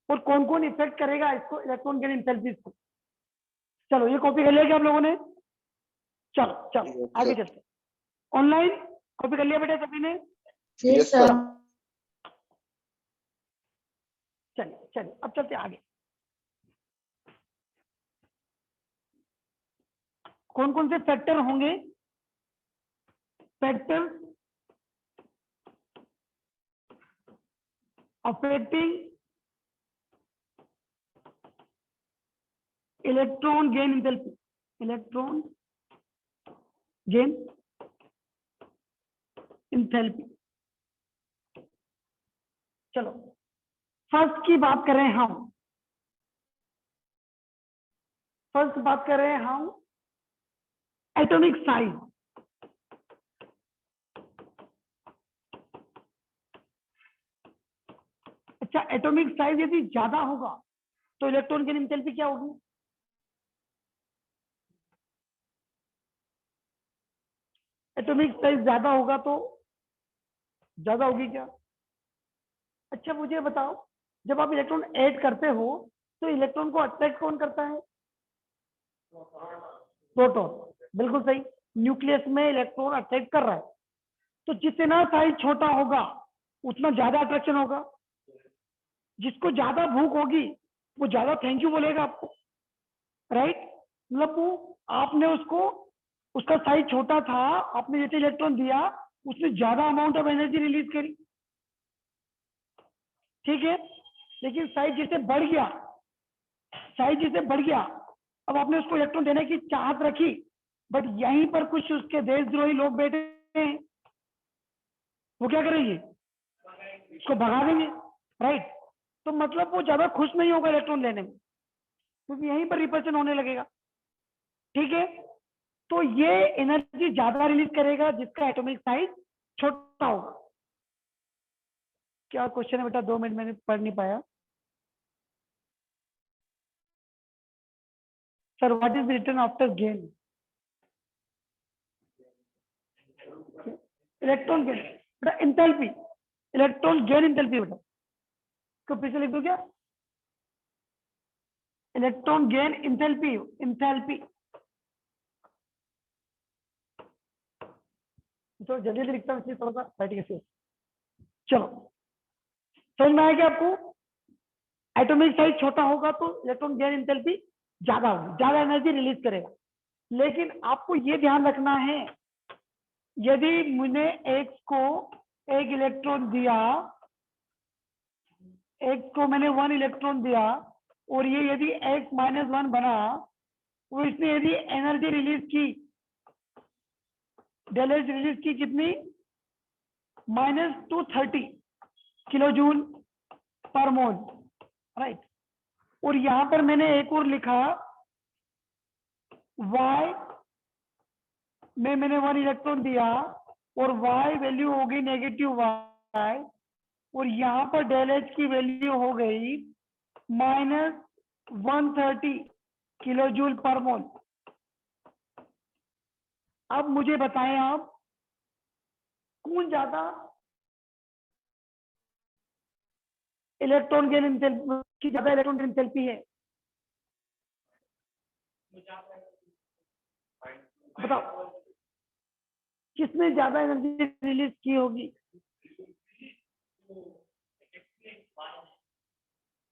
और कौन कौन इफेक्ट करेगा इसको, इलेक्ट्रॉन गेन एंथैल्पी को। चलो ये कॉपी कर लिया क्या आप लोगों ने? चलो चलो आगे चलते। ऑनलाइन कॉपी कर लिया बेटा सभी ने? Yes, sir. चलिए चलिए अब चलते आगे। कौन कौन से फैक्टर होंगे? Factor affecting electron gain enthalpy, electron gain enthalpy. चलो फर्स्ट की बात करें हम, फर्स्ट बात करें हम एटॉमिक साइज। अच्छा, एटॉमिक साइज यदि ज्यादा होगा तो इलेक्ट्रॉन गेन एंथैल्पी क्या होगी? एटॉमिक साइज ज्यादा होगा तो ज्यादा होगी क्या? अच्छा मुझे बताओ, जब आप इलेक्ट्रॉन ऐड करते हो तो इलेक्ट्रॉन को अट्रैक्ट कौन करता है? प्रोटॉन, बिल्कुल सही। न्यूक्लियस में इलेक्ट्रॉन अट्रैक्ट कर रहा है, तो जितना साइज छोटा होगा उतना ज्यादा अट्रैक्शन होगा। जिसको ज्यादा भूख होगी वो ज्यादा थैंक यू बोलेगा आपको, राइट? मतलब वो आपने उसको, उसका साइज छोटा था, आपने जैसे इलेक्ट्रॉन दिया, उसने ज्यादा अमाउंट ऑफ एनर्जी रिलीज करी, ठीक है। लेकिन साइज जैसे बढ़ गया, साइज जैसे बढ़ गया, अब आपने उसको इलेक्ट्रॉन देने की चाहत रखी, बट यहीं पर कुछ उसके देशद्रोही लोग बैठे हैं, वो क्या करेंगे? उसको भगा देंगे, राइट? तो मतलब वो ज्यादा खुश नहीं होगा इलेक्ट्रॉन लेने में, क्योंकि यहीं पर रिपल्शन होने लगेगा, ठीक है। तो ये एनर्जी ज्यादा रिलीज करेगा जिसका एटॉमिक साइज छोटा होगा। क्या क्वेश्चन है बेटा? 2 मिनट मैंने पढ़ नहीं पाया। Sir what is return after gain? Electron gain बेटा एंथैल्पी, इलेक्ट्रॉन गेन एंथैल्पी बेटा, को पीछे लिख दो क्या? Electron gain enthalpy, enthalpy. तो जल्दी जल्दी लिखता हूँ इसलिए थोड़ा सा बैठ के। चलो समझ में आया क्या आपको? एटॉमिक साइज छोटा होगा तो इलेक्ट्रॉन गेन एंथैल्पी ज्यादा होगी, ज्यादा एनर्जी रिलीज करेगा। लेकिन आपको ये ध्यान रखना है, यदि मैंने एक को एक इलेक्ट्रॉन दिया, एक को मैंने 1 इलेक्ट्रॉन दिया, और ये यदि x-1 बना, तो इसने यदि एनर्जी रिलीज की, डेल एच रिलीज की कितनी? -230 किलो जूल पर मोल, राइट। और यहां पर मैंने एक और लिखा, y में मैंने 1 इलेक्ट्रॉन दिया और y वैल्यू हो गई -y, और यहां पर डेल एच की वैल्यू हो गई -130 किलो जूल पर मोल। अब मुझे बताएं आप, कौन ज्यादा इलेक्ट्रॉन गेन एंथैल्पी की, ज्यादा इलेक्ट्रॉन गेन एंथैल्पी है? बताओ किसने ज्यादा एनर्जी रिलीज की होगी?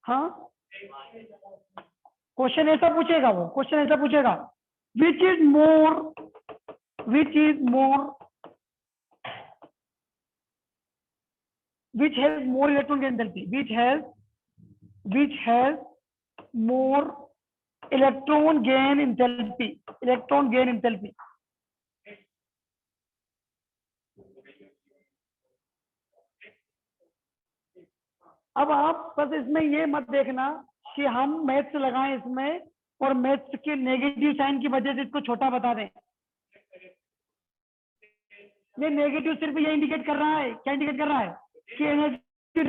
हाँ, क्वेश्चन ऐसा पूछेगा, वो क्वेश्चन ऐसा पूछेगा, which is more, which has more electron gain enthalpy, which has more electron gain enthalpy, electron gain enthalpy। अब आप बस इसमें ये मत देखना कि हम मैथ्स लगाएं इसमें और मैथ्स के नेगेटिव साइन की वजह से इसको छोटा बता दें। ये नेगेटिव सिर्फ ये इंडिकेट कर रहा है, क्या इंडिकेट कर रहा है कि एनर्जी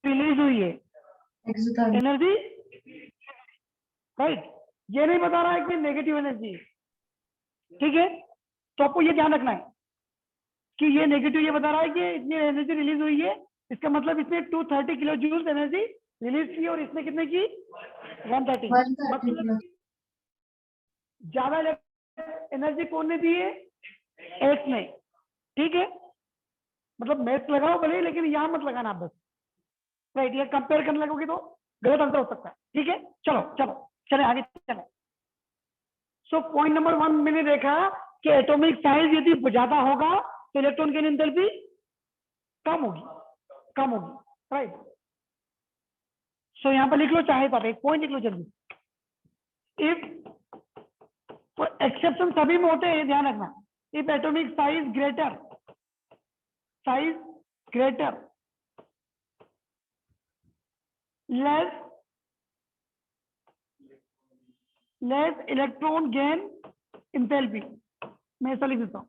रिलीज हुई है, Exothermic. Energy, right. ये नहीं बता रहा है कि नेगेटिव एनर्जी, ठीक है। तो आपको ये ध्यान रखना है कि ये नेगेटिव ये बता रहा है कि इतनी एनर्जी रिलीज हुई है, इसका मतलब इसने 230 किलो जूल एनर्जी रिलीज की और इसने कितने की 130। 130 kilos. ज्यादा एनर्जी कौन ने दी है, एस ने, ठीक है। मतलब मैथ्स लगाओ भले लेकिन यहां मत लगाना आप बस, राइट। ये कंपेयर करने लगोगे तो गलत आंसर हो सकता है, ठीक है। चलो चलो चले आगे चले। सो पॉइंट नंबर 1 मैंने देखा कि एटॉमिक साइज यदि ज्यादा होगा तो इलेक्ट्रॉन की एंथैल्पी कम होगी, कम होगी, राइट। सो यहाँ पर लिख लो, चाहे तो आप एक पॉइंट लिख लो जल्दी। इफ तो एक्सेप्शन सभी में होते हैं, ध्यान रखना। If atomic size greater less electron gain enthalpy, मैं ऐसा लिख देता हूं,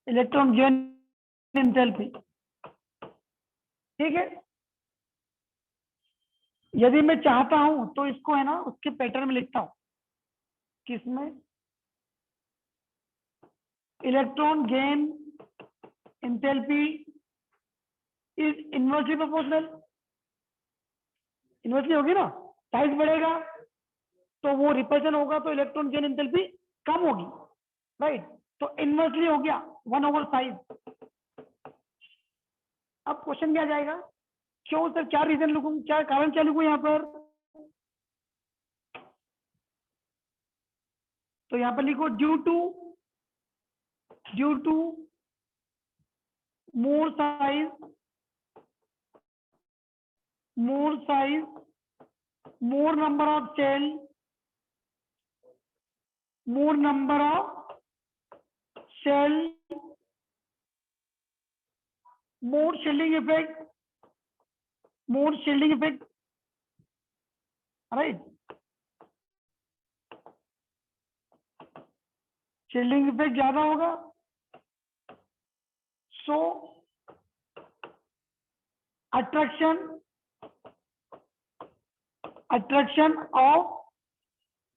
इलेक्ट्रॉन गेन इंथैल्पी, ठीक है। यदि मैं चाहता हूं तो इसको है ना उसके पैटर्न में लिखता हूं, किसमें, electron gain enthalpy is inversely proportional, inversely होगी ना, साइज बढ़ेगा तो वो रिपल्शन होगा तो इलेक्ट्रॉन गेन एंथैल्पी कम होगी, राइट। तो इनवर्सली हो गया 1/साइज। अब क्वेश्चन क्या जाएगा, क्यों सर, क्या रीजन लिखूं, क्या कारण क्या लिखूं यहाँ पर, तो यहाँ पर लिखो due to more size, more number of cell, more number of cell, more shielding effect, right, shielding effect ज्यादा होगा, so attraction of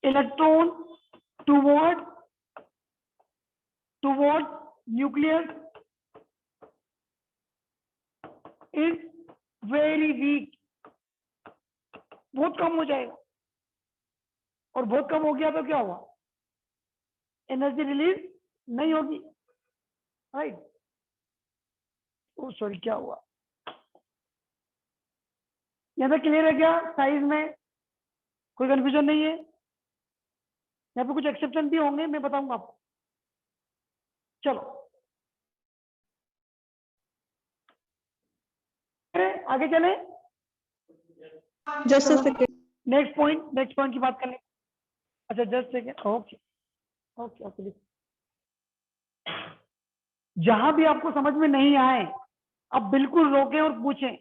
electron towards nucleus is very weak, बहुत कम हो जाएगा। और बहुत कम हो गया तो क्या हुआ, एनर्जी रिलीज नहीं होगी, राइट। ओ सॉरी, क्या हुआ, यहाँ पे क्लियर है क्या, साइज में कोई कंफ्यूजन नहीं है, यहाँ पे कुछ एक्सेप्शन भी होंगे, मैं बताऊंगा आपको। चलो आगे चले, Just a second. Next point की बात कर ले। अच्छा just second, okay okay okay. जहां भी आपको समझ में नहीं आए आप बिल्कुल रोकें और पूछें,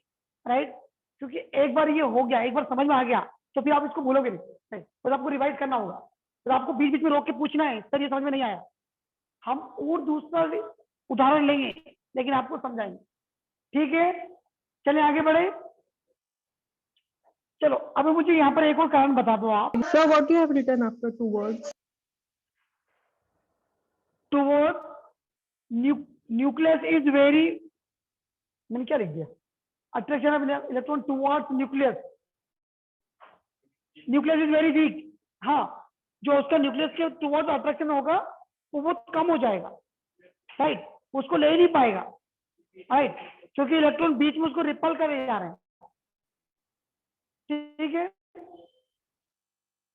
राइट। क्योंकि एक बार ये हो गया, एक बार समझ में आ गया तो फिर आप इसको भूलोगे नहीं, तो आपको रिवाइज करना होगा। तो आपको बीच बीच में रोक के पूछना है, सर ये समझ में नहीं आया, हम और दूसरा उदाहरण लेंगे लेकिन आपको समझाएंगे, ठीक है। चलिए आगे बढ़े। चलो अब मुझे यहाँ पर एक और कारण बता दो आप, Sir, what you have written after two words? Toward nucleus is very, मैंने क्या लिख दिया, attraction of electron towards nucleus is very weak. हाँ, जो उसका न्यूक्लियस के टुवर्ड्स अट्रैक्शन होगा वो बहुत कम हो जाएगा, राइट, उसको ले नहीं पाएगा, राइट, क्योंकि इलेक्ट्रॉन बीच में उसको रिपल करे जा रहे हैं, ठीक है।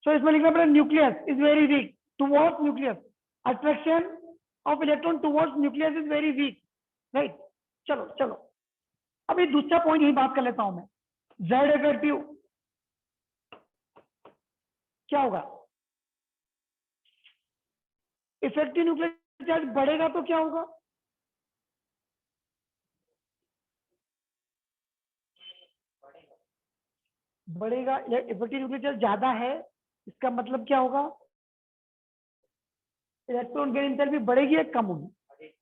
सो इसमें लिखना पड़ेगा nucleus is very weak towards nucleus, attraction of electron towards nucleus is very weak, right. चलो चलो अभी दूसरा पॉइंट यही बात कर लेता हूं मैं, जेड इफेक्टिव क्या होगा, इफेक्टिव न्यूक्लियर चार्ज बढ़ेगा तो क्या होगा, बढ़ेगा, इफेक्टिव न्यूक्लियर चार्ज ज्यादा है, इसका मतलब क्या होगा, इलेक्ट्रॉन गेन एंथैल्पी बढ़ेगी या कम होगी,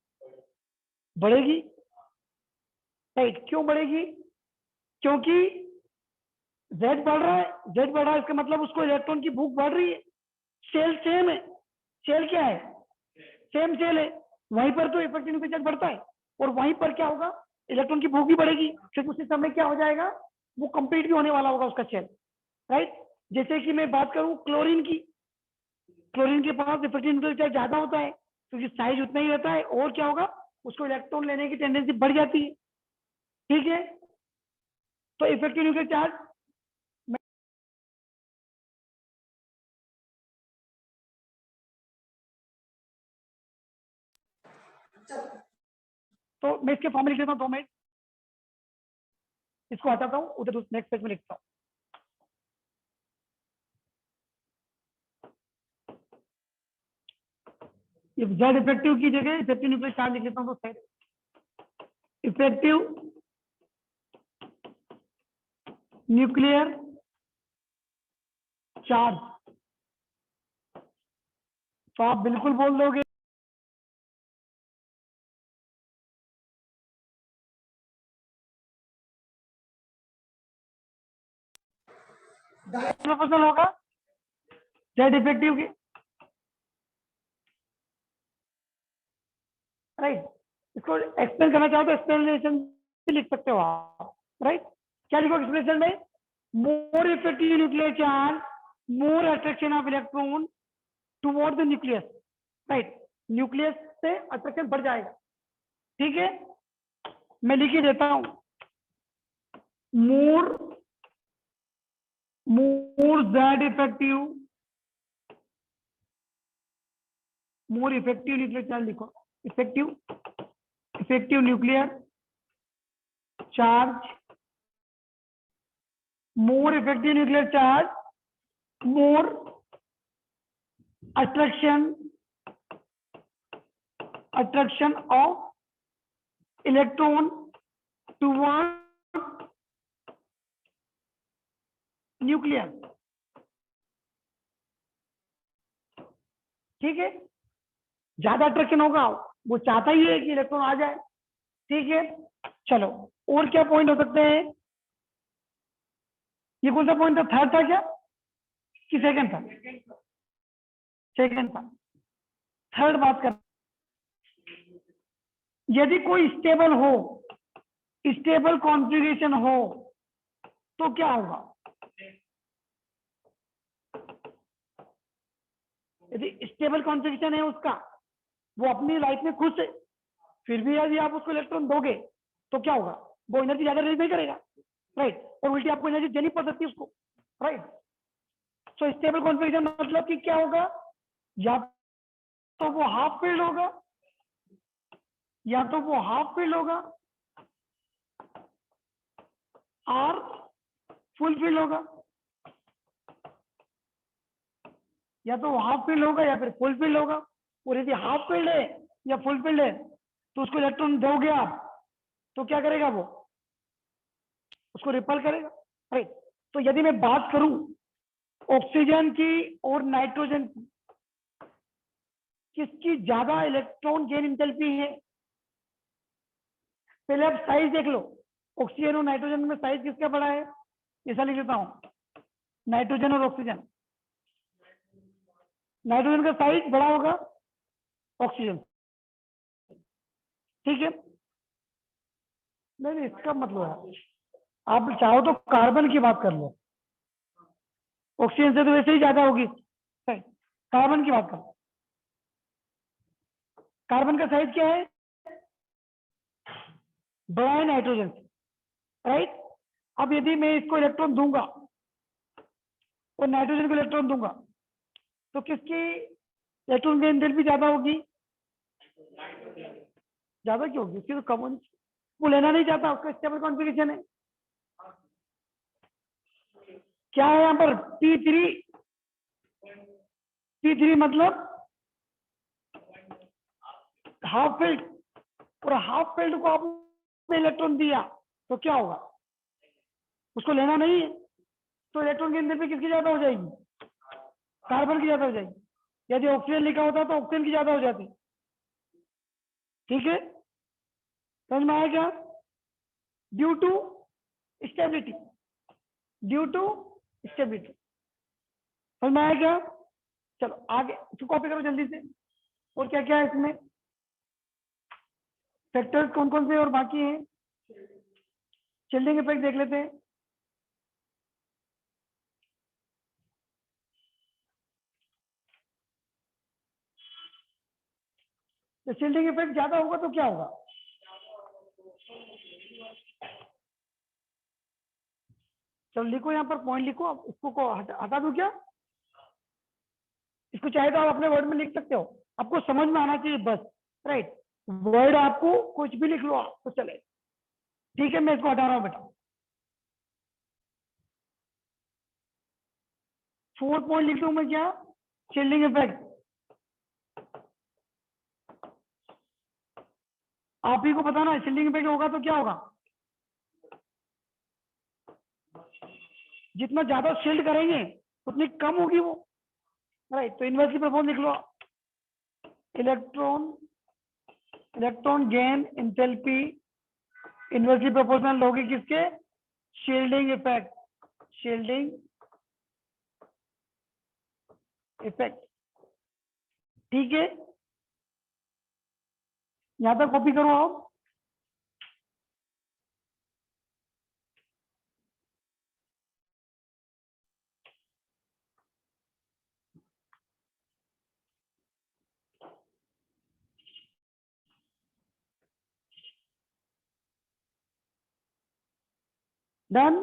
बढ़ेगी, राइट। क्यों बढ़ेगी, क्योंकि Z बढ़ रहा है, Z बढ़ रहा है, इसका मतलब उसको इलेक्ट्रॉन की भूख बढ़ रही है। सेल सेम है, सेल क्या है, सेम सेल है, वहीं पर तो इफेक्टिव न्यूक्लियर चार्ज बढ़ता है, और वहीं पर क्या होगा, इलेक्ट्रॉन की भूख भी बढ़ेगी, फिर उसी समय क्या हो जाएगा, वो कंप्लीट भी होने वाला होगा उसका सेल, राइट। जैसे कि मैं बात करूं क्लोरीन की, क्लोरीन के पास इफेक्टिव न्यूक्लियर चार्ज ज्यादा होता है, क्योंकि साइज उतना ही रहता है, और क्या होगा, उसको इलेक्ट्रॉन लेने की टेंडेंसी बढ़ जाती है, ठीक है। तो इफेक्टिव न्यूक्लियर चार्ज, तो मैं इसके फॉर्म में लिख देता हूँ 2 मिनट, इसको हटाता हूँ, उधर नेक्स्ट पेज में लिखता हूँ। जेड इफेक्टिव की जगह इफेक्टिव न्यूक्लियर चार्ज लिख लेता हूँ, तो सही, इफेक्टिव न्यूक्लियर चार्ज, तो आप बिल्कुल बोल दोगे, प्रोपोर्शनल होगा जेड इफेक्टिव के, राइट। इसको एक्सप्लेन करना चाहो तो एक्सप्लेनेशन भी लिख सकते हो आप, राइट। क्या लिखो एक्सप्लेनेशन में, more effective nuclear charge, more attraction of electron toward the nucleus, right. Nucleus से अट्रैक्शन बढ़ जाएगा, ठीक है। मैं लिख ही देता हूं, more Z effective, more effective nuclear charge लिखो, effective nuclear charge, more effective nuclear charge, more attraction of electron toward nucleus, ठीक है। ज्यादा अट्रैक्शन होगा, वो चाहता ही है कि इलेक्ट्रॉन आ जाए, ठीक है। चलो, और क्या पॉइंट हो सकते हैं, ये कौन सा पॉइंट था, थर्ड था क्या कि सेकंड था, सेकंड था। थर्ड बात कर, यदि कोई स्टेबल हो, स्टेबल कॉन्फ़िगरेशन हो, तो क्या होगा, यदि स्टेबल कॉन्फ़िगरेशन है उसका, वो अपनी लाइफ में खुश है, फिर भी यदि आप उसको इलेक्ट्रॉन दोगे तो क्या होगा, वो एनर्जी ज्यादा रिलीज नहीं करेगा, राइट, और उल्टी आपको एनर्जी देनी पड़ सकती है उसको, राइट। सो स्टेबल कॉन्फ़िगरेशन मतलब कि क्या होगा, या तो वो हाफ फील्ड होगा, या तो वो हाफ फील्ड होगा, और फुल फील्ड होगा, या तो हाफ फील्ड होगा या फिर फुल फील्ड होगा। और यदि हाफ फील्ड है या फुल फील्ड है, तो उसको इलेक्ट्रॉन दोगे आप, तो क्या करेगा, वो उसको रिपल करेगा, राइट। तो यदि मैं बात करूं ऑक्सीजन की और नाइट्रोजन की, किसकी ज्यादा इलेक्ट्रॉन गेन एंथैल्पी है, पहले आप साइज देख लो, ऑक्सीजन और नाइट्रोजन में साइज किसका बड़ा है, ऐसा लिख देता हूं, नाइट्रोजन और ऑक्सीजन, नाइट्रोजन का साइज बड़ा होगा ऑक्सीजन, ठीक है। नहीं इसका मतलब है, आप चाहो तो कार्बन की बात कर लो, ऑक्सीजन से तो वैसे ही ज्यादा होगी, कार्बन की बात करो, कार्बन का साइज क्या है, बड़ा है नाइट्रोजन से, राइट। अब यदि मैं इसको इलेक्ट्रॉन दूंगा और नाइट्रोजन को इलेक्ट्रॉन दूंगा, तो किसकी इलेक्ट्रॉन गेन एंथैल्पी ज्यादा होगी, ज्यादा क्यों होगी, उसकी तो कम होनी, वो लेना नहीं चाहता, उसका स्टेबल कॉन्फ़िगरेशन है, क्या है यहाँ पर P3 मतलब हाफ फील्ड, और हाफ फील्ड को आपने इलेक्ट्रॉन दिया तो क्या होगा, उसको लेना नहीं है, तो इलेक्ट्रॉन की एंथैल्पी किसकी ज्यादा हो जाएगी? कार्बन की ज्यादा हो जाएगी। यदि ऑक्सीजन लिखा होता तो ऑक्सीजन की ज्यादा हो जाती। ठीक है, समझ में आया क्या? Due to stability, due to stability, समझ में आया क्या? चलो आगे इसको कॉपी करो जल्दी से। और क्या क्या है इसमें फैक्टर्स, कौन कौन से और बाकी हैं? शिल्डिंग इफेक्ट देख लेते हैं। तो शिल्डिंग इफेक्ट ज्यादा होगा तो क्या होगा? चलो लिखो, यहाँ पर पॉइंट लिखो। अब इसको हटा दूं क्या? इसको चाहे तो आप अपने वर्ड में लिख सकते हो, आपको समझ में आना चाहिए बस। राइट, वर्ड आपको कुछ भी लिख लो आप तो चले। ठीक है, मैं इसको हटा रहा हूं बेटा। 4 पॉइंट लिख दूं मैं क्या? Shielding effect. आप ही को बताना है शिल्डिंग इफेक्ट होगा तो क्या होगा? जितना ज्यादा शिल्ड करेंगे उतनी कम होगी वो। राइट, तो इन्वर्सली प्रोपोर्शनल लिख लो। Electron gain enthalpy inversely proportional होगी किसके? Shielding effect, shielding effect. ठीक है, यहां तक कॉपी करो आप। डन।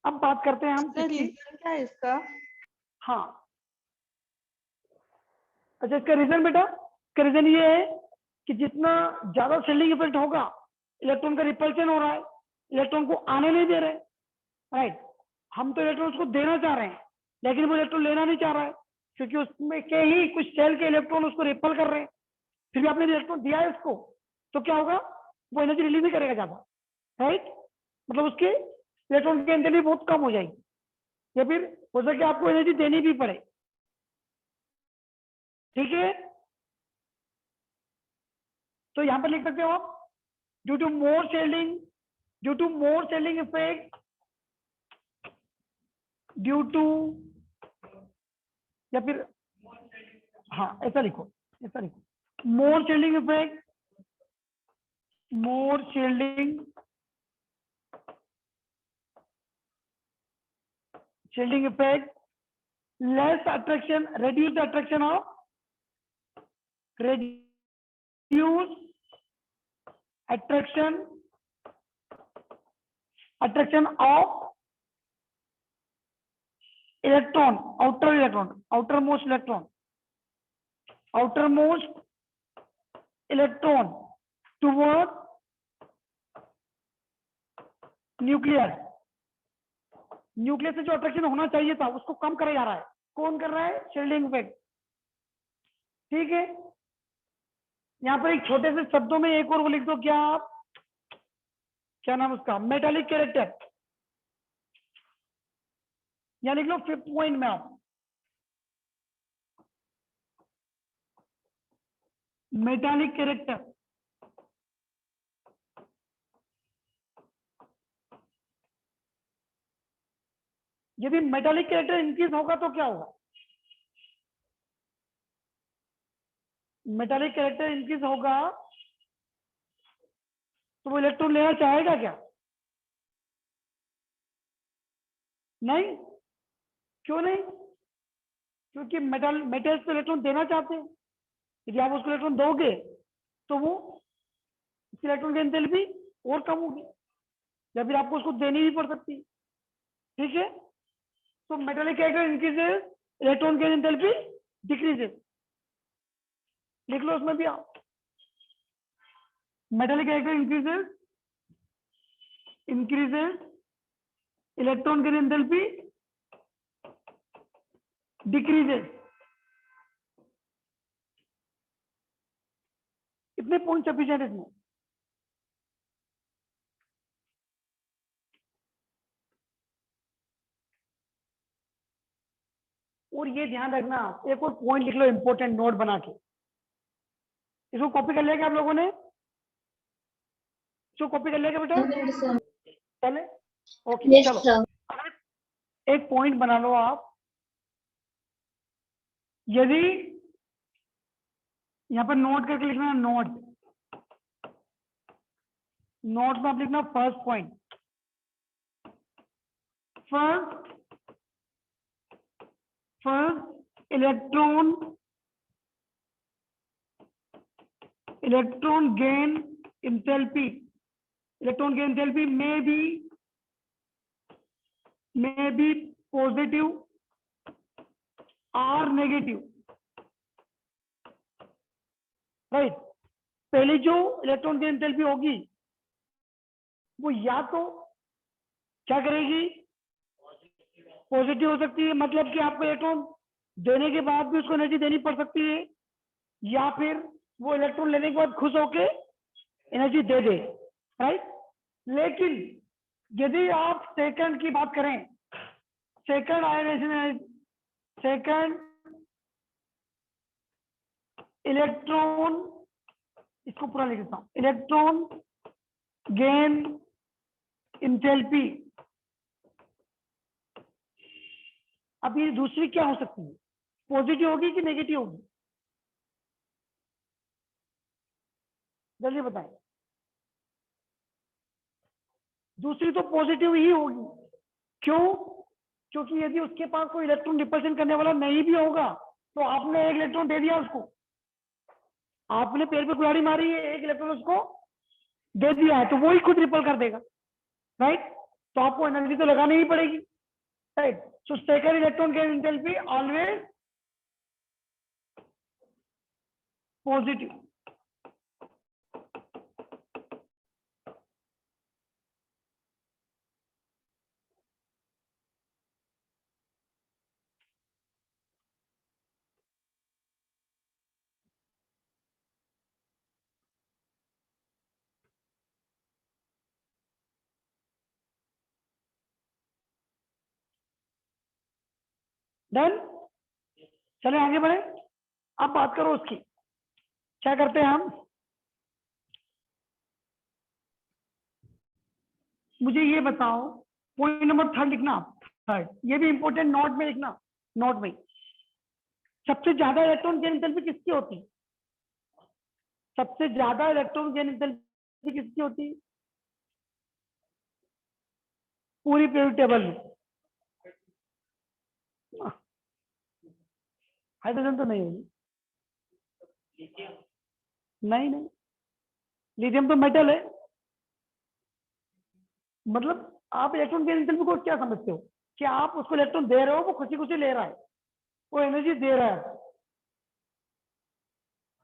अब बात करते हैं हम इसका किसकी? रीजन क्या है इसका? हाँ, अच्छा इसका रीजन बेटा, इसका रीजन ये है कि जितना ज्यादा शील्डिंग इफेक्ट होगा, इलेक्ट्रॉन का रिपल्शन हो रहा है, इलेक्ट्रॉन को आने नहीं दे रहे। राइट, हम तो इलेक्ट्रॉन को देना चाह रहे हैं लेकिन वो इलेक्ट्रॉन लेना नहीं चाह रहा है, क्योंकि उसमें के ही कुछ सेल के इलेक्ट्रॉन उसको रिपल कर रहे हैं। फिर भी आपने इलेक्ट्रॉन दिया है उसको, तो क्या होगा? वो एनर्जी रिलीज नहीं करेगा ज्यादा। राइट, मतलब उसके इलेक्ट्रॉन की एनर्जी बहुत कम हो जाएगी, या फिर हो सके आपको एनर्जी देनी भी पड़े। ठीक है, तो यहां पर लिख सकते हो आप due to more shielding, due to more shielding effect, due to, या फिर हाँ ऐसा लिखो, ऐसा लिखो, more shielding effect, more shielding, shielding effect, less attraction, reduce the attraction of, reduce attraction, attraction of electron, outer electron, outermost electron, outermost electron toward nucleus, nucleus से जो अट्रैक्शन होना चाहिए था उसको कम करे जा रहा है। कौन कर रहा है? Shielding effect. ठीक है, यहां पर एक छोटे से शब्दों में एक और वो लिख दो, क्या आप, क्या नाम उसका, मेटालिक कैरेक्टर, या लिख लो 5th पॉइंट में आप मेटालिक कैरेक्टर। यदि मेटालिक कैरेक्टर इंक्रीज होगा तो क्या होगा? मेटालिक कैरेक्टर इंक्रीज होगा तो वो इलेक्ट्रॉन लेना चाहेगा क्या? नहीं, क्यों नहीं? क्योंकि मेटल्स तो इलेक्ट्रॉन देना चाहते हैं। यदि आप उसको इलेक्ट्रॉन दोगे तो वो इलेक्ट्रॉन की एंथैल्पी और कम होगी, या फिर आपको उसको देनी भी पड़ सकती है। ठीक है, तो मेटालिक कैरेक्टर इंक्रीजेस, इलेक्ट्रॉन की एंथैल्पी डिक्रीजेस। लिख लो उसमें भी आप, मेटालिक कैरेक्टर इंक्रीजेस इलेक्ट्रॉन की एंथैल्पी डिक्रीजेस। इतने पॉइंट सफिशिएंट इसमें। और ये ध्यान रखना, एक और पॉइंट लिख लो इंपॉर्टेंट नोट बना के। इसको कॉपी कर लिया क्या आप लोगों ने? इसको कॉपी कर लिया क्या बेटा पहले? ओके Yes, चलो, sir. अब एक पॉइंट बना लो आप। यदि यहाँ पर नोट करके लिखना, नोट में आप लिखना first point, first electron gain enthalpy may be positive or negative, right. पहले जो इलेक्ट्रॉन गेन एंथैल्पी होगी वो या तो क्या करेगी, पॉजिटिव हो सकती है, मतलब कि आपको इलेक्ट्रॉन देने के बाद भी उसको एनर्जी देनी पड़ सकती है, या फिर वो इलेक्ट्रॉन लेने के बाद खुश होके एनर्जी दे दे, राइट। लेकिन यदि आप सेकंड की बात करें, सेकंड आयोनाइजेशन, सेकंड इलेक्ट्रॉन, इसको पूरा लिख देता हूं, इलेक्ट्रॉन गेन एंथैल्पी, अब ये दूसरी क्या हो सकती है, पॉजिटिव होगी कि नेगेटिव होगी, जल्दी बताएं। दूसरी तो पॉजिटिव ही होगी, क्यों? क्योंकि यदि उसके पास कोई इलेक्ट्रॉन रिपल्शन करने वाला नहीं भी होगा तो आपने एक इलेक्ट्रॉन दे दिया उसको, आपने पैर पे कुल्हाड़ी मारी है, एक इलेक्ट्रॉन उसको दे दिया है, तो वो ही खुद रिपल कर देगा, राइट। तो आपको एनर्जी तो लगानी ही पड़ेगी, right. So second electron gain enthalpy always positive. Done, चले आगे बढ़े। अब बात करो उसकी, क्या करते हैं हम, मुझे ये बताओ, पॉइंट नंबर थर्ड लिखना, थर्ड, ये भी इंपॉर्टेंट, नोट में लिखना, नोट में सबसे ज्यादा इलेक्ट्रॉन गेन एंथैल्पी किसकी होती है, सबसे ज्यादा इलेक्ट्रॉन गेन एंथैल्पी किसकी होती है पूरी पीरियड टेबल में? हाइड्रोजन तो नहीं होगी, नहीं, लिथियम तो मेटल है। मतलब आप इलेक्ट्रॉन गेन एंथैल्पी को क्या समझते हो कि आप उसको इलेक्ट्रॉन दे रहे हो, वो खुशी खुशी ले रहा है, वो एनर्जी दे रहा है।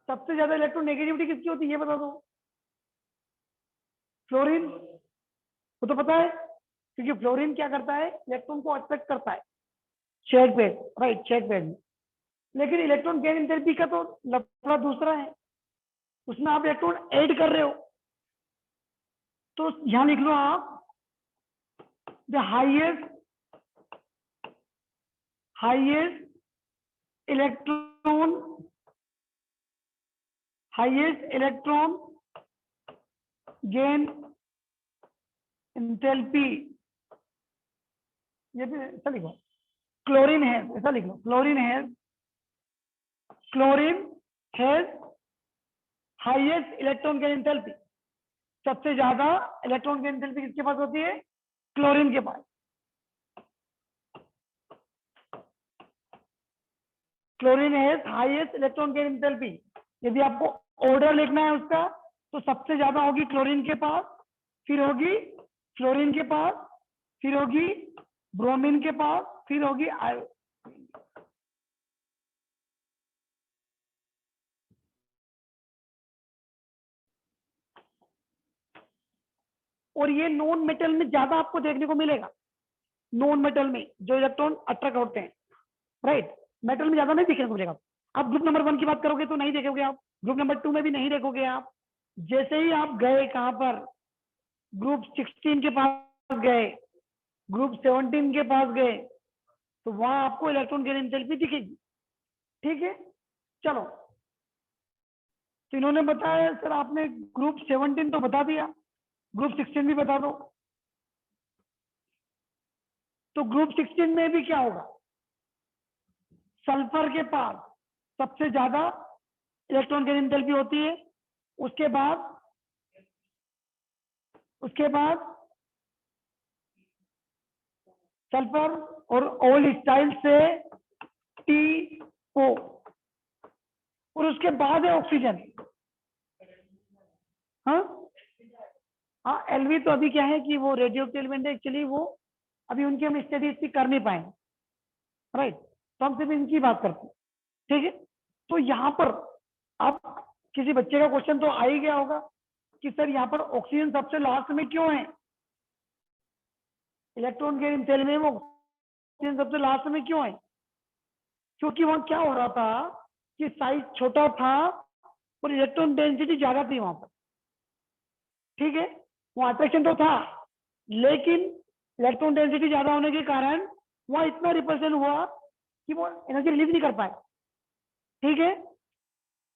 सबसे ज्यादा इलेक्ट्रॉन नेगेटिविटी किसकी होती है ये बता दो? फ्लोरीन, वो तो पता है, क्योंकि फ्लोरीन क्या करता है, इलेक्ट्रॉन को अट्रैक्ट करता है शेड पे, राइट, शेड पे में। लेकिन इलेक्ट्रॉन गेन एंथैल्पी का तो लफड़ा दूसरा है, उसमें आप इलेक्ट्रॉन ऐड कर रहे हो, तो यहां लिख लो आप, the highest electron gain enthalpy, ये भी ऐसा लिखो, क्लोरीन है, ऐसा लिख लो, chlorine has highest electron gain enthalpy. सबसे ज्यादा इलेक्ट्रॉन गेन एंथैल्पी किसके पास होती है? क्लोरीन के पास। Chlorine has highest electron gain enthalpy. यदि आपको ऑर्डर लिखना है उसका, तो सबसे ज्यादा होगी क्लोरीन के पास, फिर होगी फ्लोरीन के पास, फिर होगी ब्रोमीन के पास, फिर होगी आयोडीन। और ये नॉन मेटल में ज्यादा आपको देखने को मिलेगा, नॉन मेटल में जो इलेक्ट्रॉन अट्रैक्ट होते हैं, राइट। मेटल में ज्यादा नहीं देखने को मिलेगा। आप ग्रुप नंबर 1 की बात करोगे तो नहीं देखोगे आप, ग्रुप नंबर 2 में भी नहीं देखोगे आप। जैसे ही आप गए कहां पर, ग्रुप 16 के पास गए, ग्रुप 17 के पास गए, तो वहां आपको इलेक्ट्रॉन गेन एंथैल्पी दिखेगी। ठीक है, चलो। तो इन्होंने बताया सर, आपने ग्रुप 17 तो बता दिया, ग्रुप 16 भी बता दो। तो ग्रुप 16 में भी क्या होगा, सल्फर के पास सबसे ज्यादा इलेक्ट्रॉन गेन एंथैल्पी होती है, उसके बाद सल्फर और ओल्ड स्टाइल से TO, और उसके बाद है ऑक्सीजन। हाँ हाँ, LV तो अभी क्या है कि वो रेडियो एलिमेंट है एक्चुअली, वो अभी उनकी हम स्टडी इसकी कर नहीं पाए, राइट। तो हम सिर्फ इनकी बात करते हैं, ठीक है। तो यहाँ पर अब किसी बच्चे का क्वेश्चन तो आ ही गया होगा कि सर यहाँ पर ऑक्सीजन सबसे लास्ट में क्यों है, इलेक्ट्रॉन गेन एंथैल्पी में ऑक्सीजन सबसे लास्ट में क्यों है? क्योंकि वहां क्या हो रहा था कि साइज छोटा था और इलेक्ट्रॉन डेंसिटी ज्यादा थी वहां पर, ठीक है। वहां अट्रैक्शन तो था, लेकिन इलेक्ट्रॉन डेंसिटी ज्यादा होने के कारण वहां इतना रिपल्शन हुआ कि वो एनर्जी रिलीज नहीं कर पाए, ठीक है।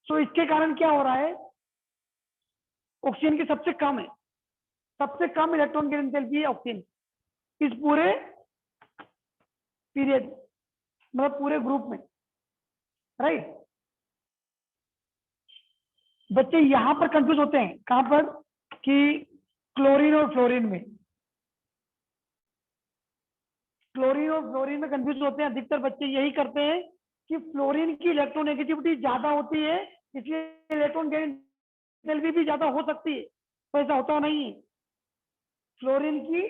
सो इसके कारण क्या हो रहा है, ऑक्सीजन की सबसे कम इलेक्ट्रॉन गेन एंथैल्पी है ऑक्सीजन इस पूरे पीरियड, मतलब पूरे ग्रुप में, राइट। बच्चे यहां पर कंफ्यूज होते हैं, कहां पर, कि क्लोरीन और फ्लोरीन में, कंफ्यूज होते हैं अधिकतर बच्चे, यही करते हैं कि फ्लोरीन की इलेक्ट्रोनेगेटिविटी ज्यादा होती है, इसलिए इलेक्ट्रॉन गेन एंथैल्पी भी ज्यादा हो सकती है, तो ऐसा होता नहीं है। फ्लोरीन की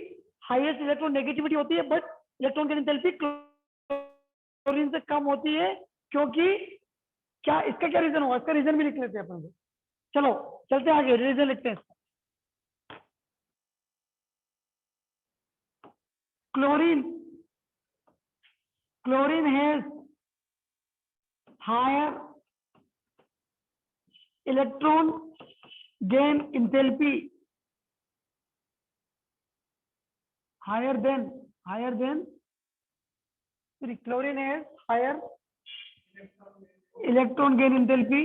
हाईएस्ट इलेक्ट्रोनेगेटिविटी होती है, but electron gain enthalpy chlorine से कम होती है, क्योंकि क्या, इसका क्या रीजन होगा, इसका रीजन भी लिख लेते हैं अपन। चलो चलते आगे, रीजन लिखते हैं। Chlorine has higher electron gain enthalpy, higher than chlorine has higher electron gain enthalpy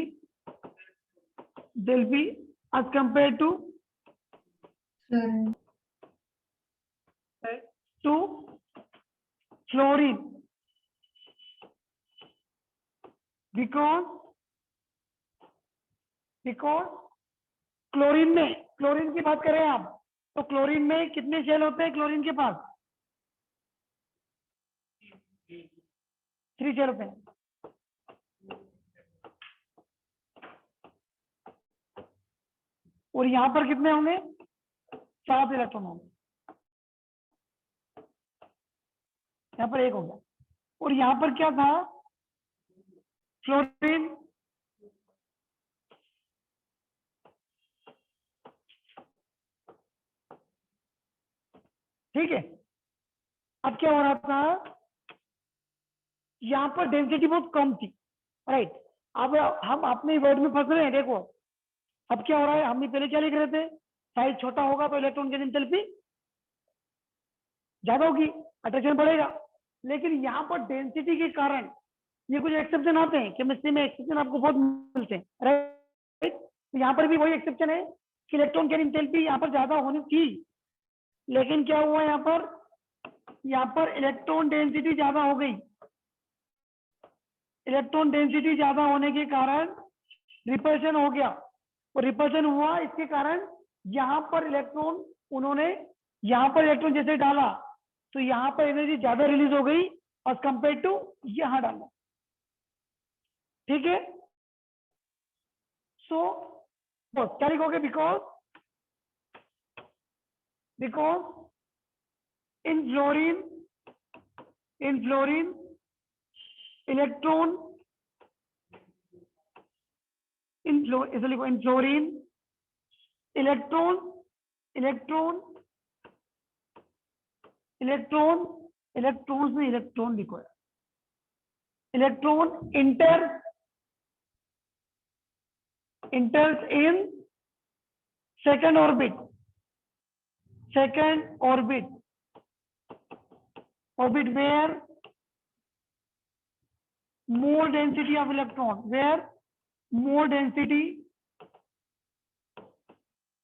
as compared to fluorine, because chlorine की बात करें आप, तो क्लोरीन में कितने शेल होते हैं, क्लोरीन के पास 3 शेल होते हैं, और यहां पर कितने होंगे, 7 इलेक्ट्रॉन होंगे, यहां पर 1 हो गया। और यहां पर क्या था, फ्लोरीन ठीक है। अब क्या हो रहा था, यहां पर डेंसिटी बहुत कम थी, राइट। अब हम अपने वर्ड में फंस रहे हैं, देखो अब क्या हो रहा है, हम पहले क्या लिख रहे थे, साइज छोटा होगा तो इलेक्ट्रॉन गेन एंथैल्पी ज्यादा होगी, अट्रैक्शन बढ़ेगा। लेकिन यहाँ पर डेंसिटी के कारण ये कुछ एक्सेप्शन आते हैं, केमिस्ट्री में एक्सेप्शन आपको बहुत मिलते हैं, राइट। तो यहाँ पर भी वही एक्सेप्शन है कि इलेक्ट्रॉन गेन एंथैल्पी यहाँ पर ज्यादा होनी थी, लेकिन क्या हुआ, यहाँ पर इलेक्ट्रॉन डेंसिटी ज्यादा हो गई। इलेक्ट्रॉन डेंसिटी ज्यादा होने के कारण रिपल्शन हो गया, और रिपल्शन हुआ, इसके कारण यहाँ पर इलेक्ट्रॉन जैसे डाला तो यहाँ पर एनर्जी ज्यादा रिलीज हो गई और कंपेयर टू यहाँ डाला, ठीक है। सो क्या लिखोगे, बिकॉज इन फ्लोरीन इलेक्ट्रॉन इसे लिखो, इन फ्लोरीन इलेक्ट्रॉन्स में इलेक्ट्रॉन लिखो, electron इंटर्स in second orbit where more density of electron, where more density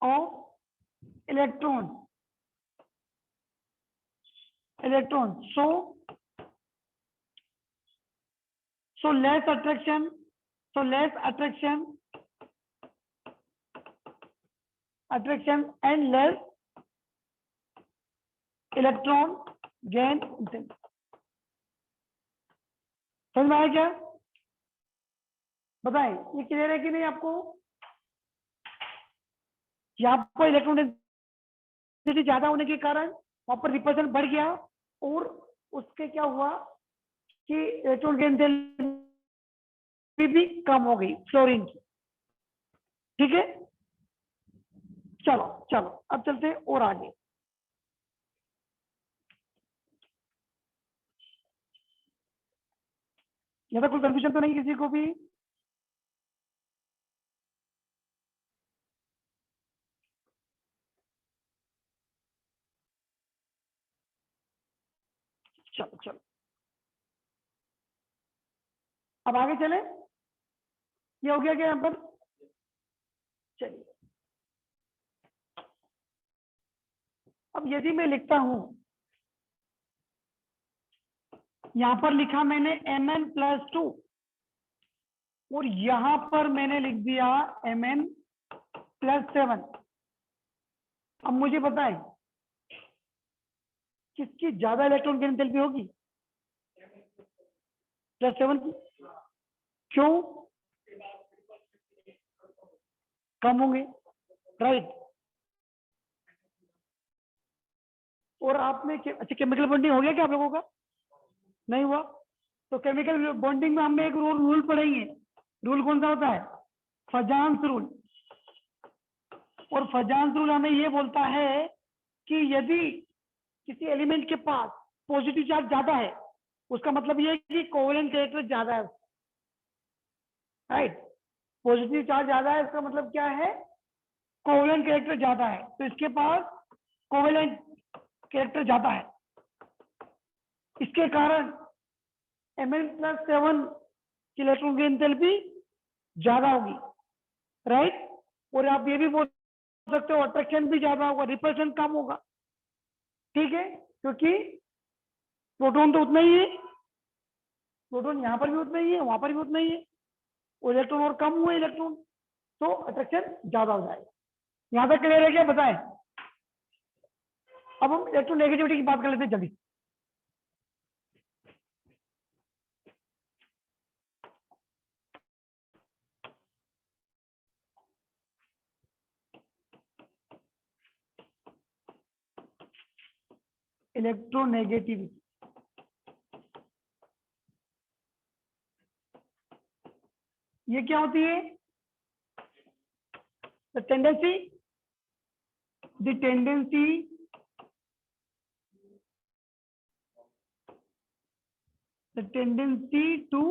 of electron, so less attraction, and less electron gain intensity. समझ में आया क्या? बताएं, ये क्लियर है कि नहीं आपको? यहाँ पर इलेक्ट्रॉन डेंसिटी ज्यादा होने के कारण वहां पर रिपल्शन बढ़ गया और उसके क्या हुआ कि इलेक्ट्रॉन की एंथैल्पी भी कम हो गई फ्लोरीन की। ठीक है, चलो चलो अब चलते हैं और आगे। ज्यादा कोई कंफ्यूजन तो नहीं किसी को भी? चलो चलो अब आगे चले। ये हो गया क्या यहाँ पर? चलिए अब यदि मैं लिखता हूं, यहां पर लिखा मैंने Mn+2 और यहां पर मैंने लिख दिया Mn+7। अब मुझे बताएं किसकी ज्यादा इलेक्ट्रॉन की एंथैल्पी होगी? +7 की। क्यों? कम होंगे, राइट। और आपने अच्छा केमिकल बॉन्डिंग हो गया क्या आप लोगों का? नहीं हुआ? तो केमिकल बॉन्डिंग में हमने एक रूल पढ़ेंगे। रूल कौन सा होता है? Fajans rule. और फजांस रूल हमें ये बोलता है कि यदि किसी एलिमेंट के पास पॉजिटिव चार्ज ज्यादा है, उसका मतलब ये है कि कोवेलेंट कैरेक्टर ज्यादा है, राइट। पॉजिटिव चार्ज ज्यादा है इसका मतलब क्या है? कोवेलेंट कैरेक्टर ज्यादा है, तो इसके पास कोवेलेंट कैरेक्टर ज्यादा है। इसके कारण Mn+7 की इलेक्ट्रॉन की एंथैल्पी ज्यादा होगी, राइट। और आप ये भी बोल सकते हो अट्रैक्शन भी ज्यादा होगा, रिपल्शन कम होगा। ठीक है, क्योंकि प्रोटॉन तो उतना ही है, प्रोटॉन यहाँ पर भी उतना ही है, वहां पर भी उतना ही है, और इलेक्ट्रॉन और कम हुए इलेक्ट्रॉन, तो अट्रैक्शन ज्यादा हो जाएगा। यहाँ तक क्लियर है क्या? बताएं। अब हम इलेक्ट्रोनेगेटिविटी की बात कर लेते हैं जल्दी। इलेक्ट्रोनेगेटिविटी ये क्या होती है? The tendency to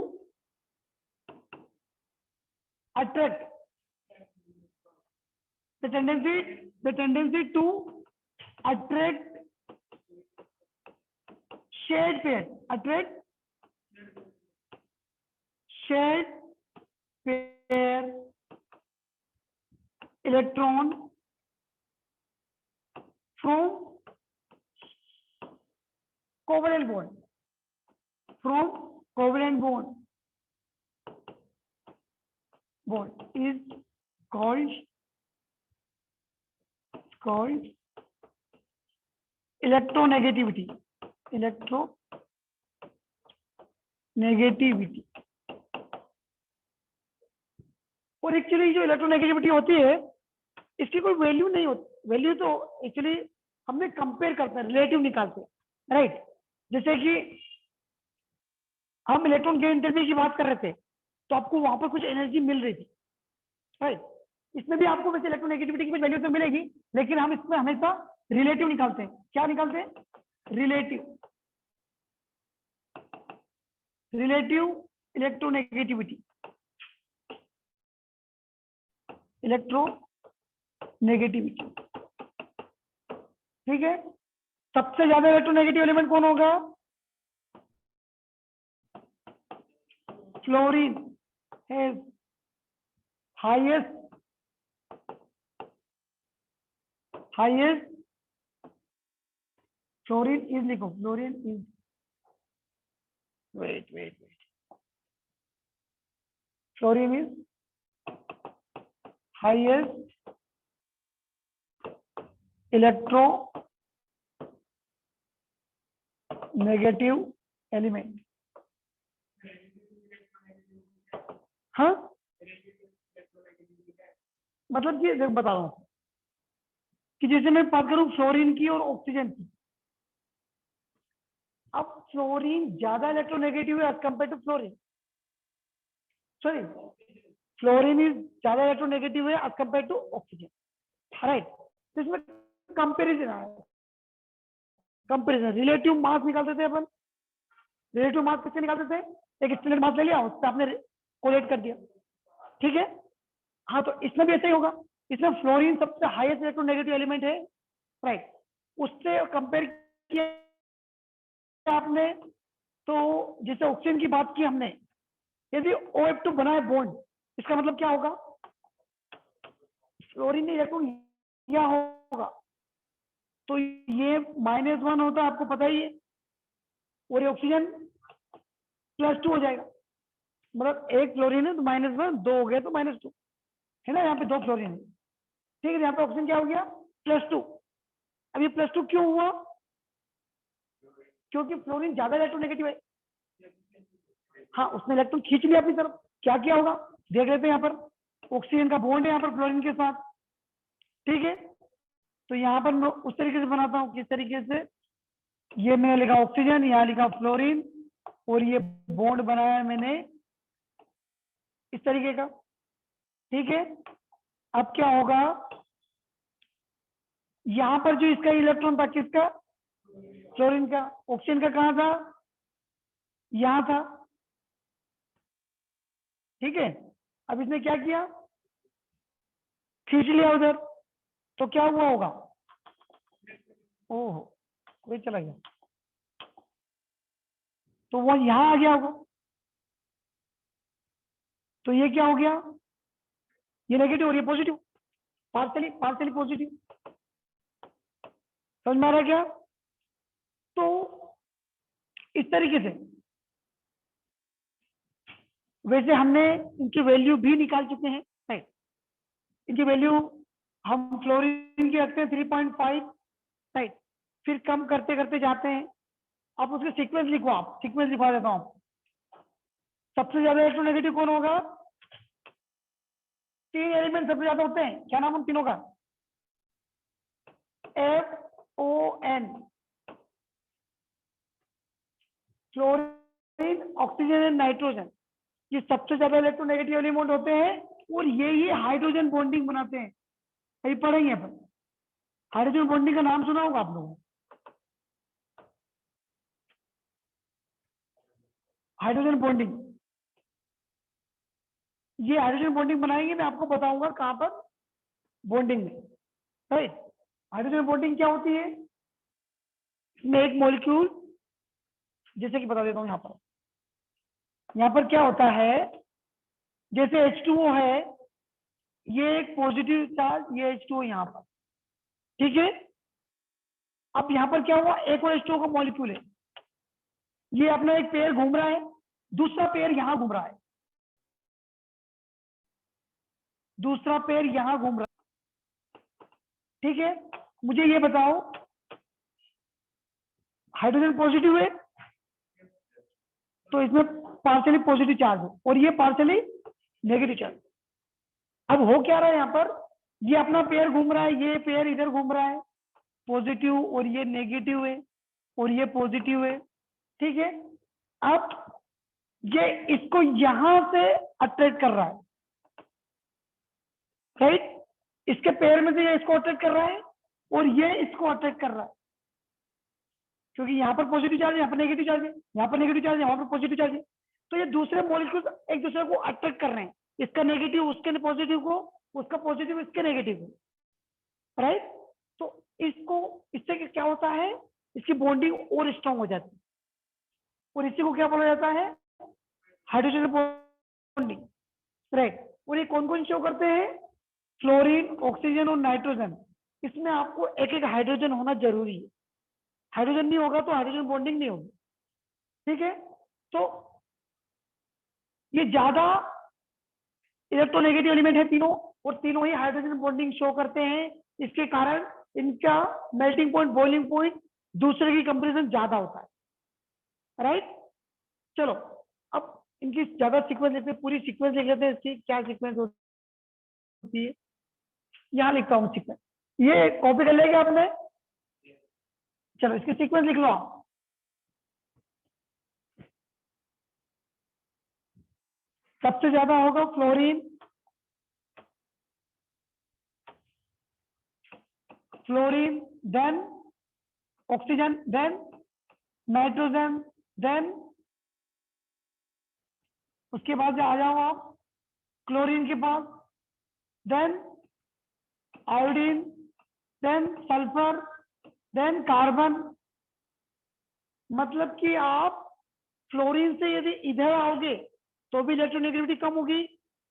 attract, the tendency to attract shared pair, electron from covalent bond, is called electronegativity. और एक्चुअली जो इलेक्ट्रोनेगेटिविटी होती है इसकी कोई वैल्यू नहीं होती। वैल्यू तो एक्चुअली हमने कंपेयर करते हैं, रिलेटिव निकालते हैं, राइट। जैसे कि हम इलेक्ट्रॉन गेन एंथैल्पी की बात कर रहे थे तो आपको वहां पर कुछ एनर्जी मिल रही थी, राइट। इसमें भी आपको वैसे इलेक्ट्रोनेगेटिविटी की कुछ वैल्यू तो मिलेगी, लेकिन हम इसमें हमेशा रिलेटिव निकालते हैं। क्या निकालते हैं? Relative electronegativity. ठीक है, सबसे ज्यादा इलेक्ट्रोनेगेटिव एलिमेंट कौन होगा? Fluorine has highest fluorine is लिखो, fluorine is, wait, fluorine is highest electronegative element. हाँ, मतलब कि देख बता रहा हूँ कि जैसे मैं बात करूं फ्लोरीन की और ऑक्सीजन की, अब फ्लोरीन ज्यादा इलेक्ट्रोनेगेटिव है as compare to fluorine, sorry fluorine is ज्यादा इलेक्ट्रोनेगेटिव है as compare to oxygen, right. तो इसमें कंपेरिजन आया, कंपेरिजन, रिलेटिव मास निकालते थे अपन, रिलेटिव मास किससे निकालते थे, एक स्टैंडर्ड मास ले लिया, उससे आपने कोलेट कर दिया, ठीक है। हाँ, तो इसमें भी ऐसा ही होगा, इसमें फ्लोरीन सबसे हाईएस्ट इलेक्ट्रोनेगेटिव एलिमेंट है, राइट। उससे कंपेयर किया आपने, तो जैसे ऑक्सीजन की बात की हमने, यदि OH2 बना है बॉन्ड, इसका मतलब क्या होगा, फ्लोरीन ने इलेक्ट्रॉन लिया होगा, तो ये -1 होता है, आपको पता ही है, और ये ऑक्सीजन +2 हो जाएगा, मतलब एक फ्लोरीन है तो -1, 2 हो गया तो -2 है ना, यहाँ पे 2 फ्लोरीन है, ठीक है। यहाँ पे ऑक्सीजन क्या हो गया, +2। अब ये +2 क्यों हुआ, क्योंकि फ्लोरीन ज्यादा इलेक्ट्रोनेगेटिव है, हाँ उसने इलेक्ट्रॉन खींच लिया अपनी तरफ, क्या किया होगा देख लेते हैं। यहाँ पर ऑक्सीजन का बॉन्ड है यहाँ पर फ्लोरीन के साथ, ठीक है। तो यहाँ पर मैं उस तरीके से बनाता हूँ, किस तरीके से, ये मैंने लिखा ऑक्सीजन, यहाँ लिखा फ्लोरीन, और ये बॉन्ड बनाया मैंने इस तरीके का, ठीक है। अब क्या होगा, यहाँ पर जो इसका इलेक्ट्रॉन था किसका, फ्लोरीन का, ऑक्सीजन का कहाँ था, यहाँ था, ठीक है। अब इसने क्या किया, खींच लिया उधर, तो क्या हुआ होगा, ओह कोई चला गया, तो वो यहां आ गया होगा, तो ये क्या हो गया, ये नेगेटिव और ये पॉजिटिव, पार्शियली पार्शियली पॉजिटिव, समझ में आ रहा है क्या। तो इस तरीके से वैसे हमने इनकी वैल्यू भी निकाल चुके हैं, राइट। इनकी वैल्यू हम फ्लोरीन की रखते हैं 3.5, राइट। फिर कम करते करते जाते हैं, आप उसके सीक्वेंस लिखो, आप सीक्वेंस लिखवा देता हूँ। सबसे ज्यादा इलेक्ट्रोनेगेटिव कौन होगा, 3 एलिमेंट सबसे ज्यादा होते हैं, क्या नाम उन तीनों का, FON, fluorine, oxygen and nitrogen, ये सबसे ज्यादा इलेक्ट्रोनेगेटिव एलिमेंट होते हैं, और ये ही हाइड्रोजन बॉन्डिंग बनाते हैं, यही पढ़ेंगे अपन। हाइड्रोजन बॉन्डिंग का नाम सुना होगा आप लोगों को, हाइड्रोजन बॉन्डिंग, ये हाइड्रोजन बॉन्डिंग बनाएंगे, मैं आपको बताऊंगा कहां पर, बॉन्डिंग में, राइट। हाइड्रोजन बॉन्डिंग क्या होती है, इसमें एक मॉलिक्यूल, जैसे कि बता देता हूं, यहाँ पर क्या होता है, जैसे H2O है, ये एक पॉजिटिव चार्ज, ये H2O यहाँ पर, ठीक है। अब यहाँ पर क्या हुआ, एक और H2O का मॉलिक्यूल है, ये अपना एक पेयर घूम रहा है, दूसरा पेयर यहां घूम रहा है, दूसरा पेयर यहां घूम रहा है, ठीक है। मुझे ये बताओ, हाइड्रोजन पॉजिटिव है तो इसमें पार्शियली पॉजिटिव चार्ज है, और ये पार्शियली नेगेटिव चार्ज। अब हो क्या रहा है, यहाँ पर ये अपना पेयर घूम रहा है, ये पेयर इधर घूम रहा है, पॉजिटिव, और ये नेगेटिव है, और ये पॉजिटिव है, ठीक है। अब ये इसको यहां से अट्रैक्ट कर रहा है, राइट। इसके पेयर में से ये इसको अट्रैक्ट कर रहा है, और ये इसको अट्रैक्ट कर रहा है, क्योंकि यहाँ पर पॉजिटिव चार्ज है, यहाँ पर नेगेटिव चार्ज है, यहाँ पर नेगेटिव चार्ज है, यहाँ पर पॉजिटिव चार्ज है, तो ये दूसरे मॉलिक्यूल्स एक दूसरे को अट्रैक्ट कर रहे हैं, इसका नेगेटिव उसके पॉजिटिव को, उसका पॉजिटिव इसके नेगेटिव को, राइट। तो इसको, इससे क्या होता है, इसकी बॉन्डिंग और स्ट्रांग हो जाती है, और इसी को क्या बोला जाता है, हाइड्रोजन बॉन्डिंग, राइट। और ये कौन कौन शो करते हैं? फ्लोरीन, ऑक्सीजन और नाइट्रोजन। इसमें आपको एक एक हाइड्रोजन होना जरूरी है, हाइड्रोजन नहीं होगा तो हाइड्रोजन बॉन्डिंग नहीं होगी, ठीक है। तो ये ज्यादा इलेक्ट्रोनेगेटिव एलिमेंट है तीनों, और तीनों ही हाइड्रोजन बॉन्डिंग शो करते हैं। इसके कारण इनका मेल्टिंग पॉइंट, बॉइलिंग पॉइंट दूसरे की कंपेरिजन ज्यादा होता है, राइट। चलो अब इनकी ज्यादा सीक्वेंस लेते हैं, पूरी सीक्वेंस लिख लेते हैं इसकी क्या सीक्वेंस होती है। यहाँ लिखता हूँ सीक्वेंस, ये कॉपी कर लेंगे आपने। चलो इसकी सीक्वेंस लिख लो आप। सबसे ज्यादा होगा fluorine, fluorine, then oxygen, then nitrogen, then उसके बाद आ जाओ आप क्लोरीन के पास, then iodine, then sulphur, then carbon. मतलब कि आप फ्लोरीन से यदि इधर आओगे तो भी इलेक्ट्रोनेगेटिविटी कम होगी,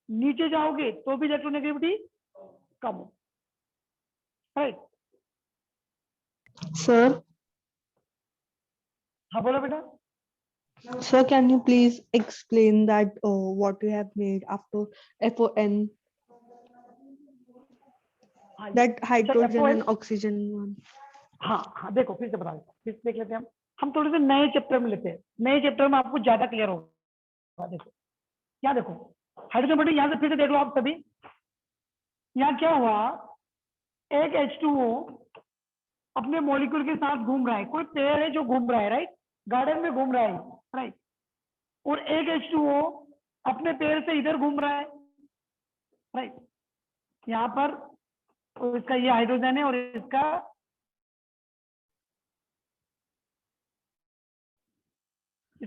नीचे जाओगे तो भी इलेक्ट्रोनेगेटिविटी कम होगी, राइट। Sir, हाँ बोलो बेटा। sir, can you please explain that what you have made after FON, हाँ that hydrogen FON, and oxygen one? हाँ हाँ देखो फिर से बता देता हूँ, फिर से देख लेते हैं हम थोड़े से नए चैप्टर में लेते हैं, नए चैप्टर में आपको ज्यादा क्लियर होगा। देखो यहाँ देखो हाइड्रोजन बॉन्डिंग, यहाँ से फिर से देख लो आप सभी। यहाँ क्या हुआ, एक H2O अपने मॉलिक्यूल के साथ घूम रहा है, कोई पेड़ है जो घूम रहा है, राइट, गार्डन में घूम रहा है, राइट। और एक H2O अपने पेड़ से इधर घूम रहा है, राइट। यहाँ पर और इसका ये हाइड्रोजन है और इसका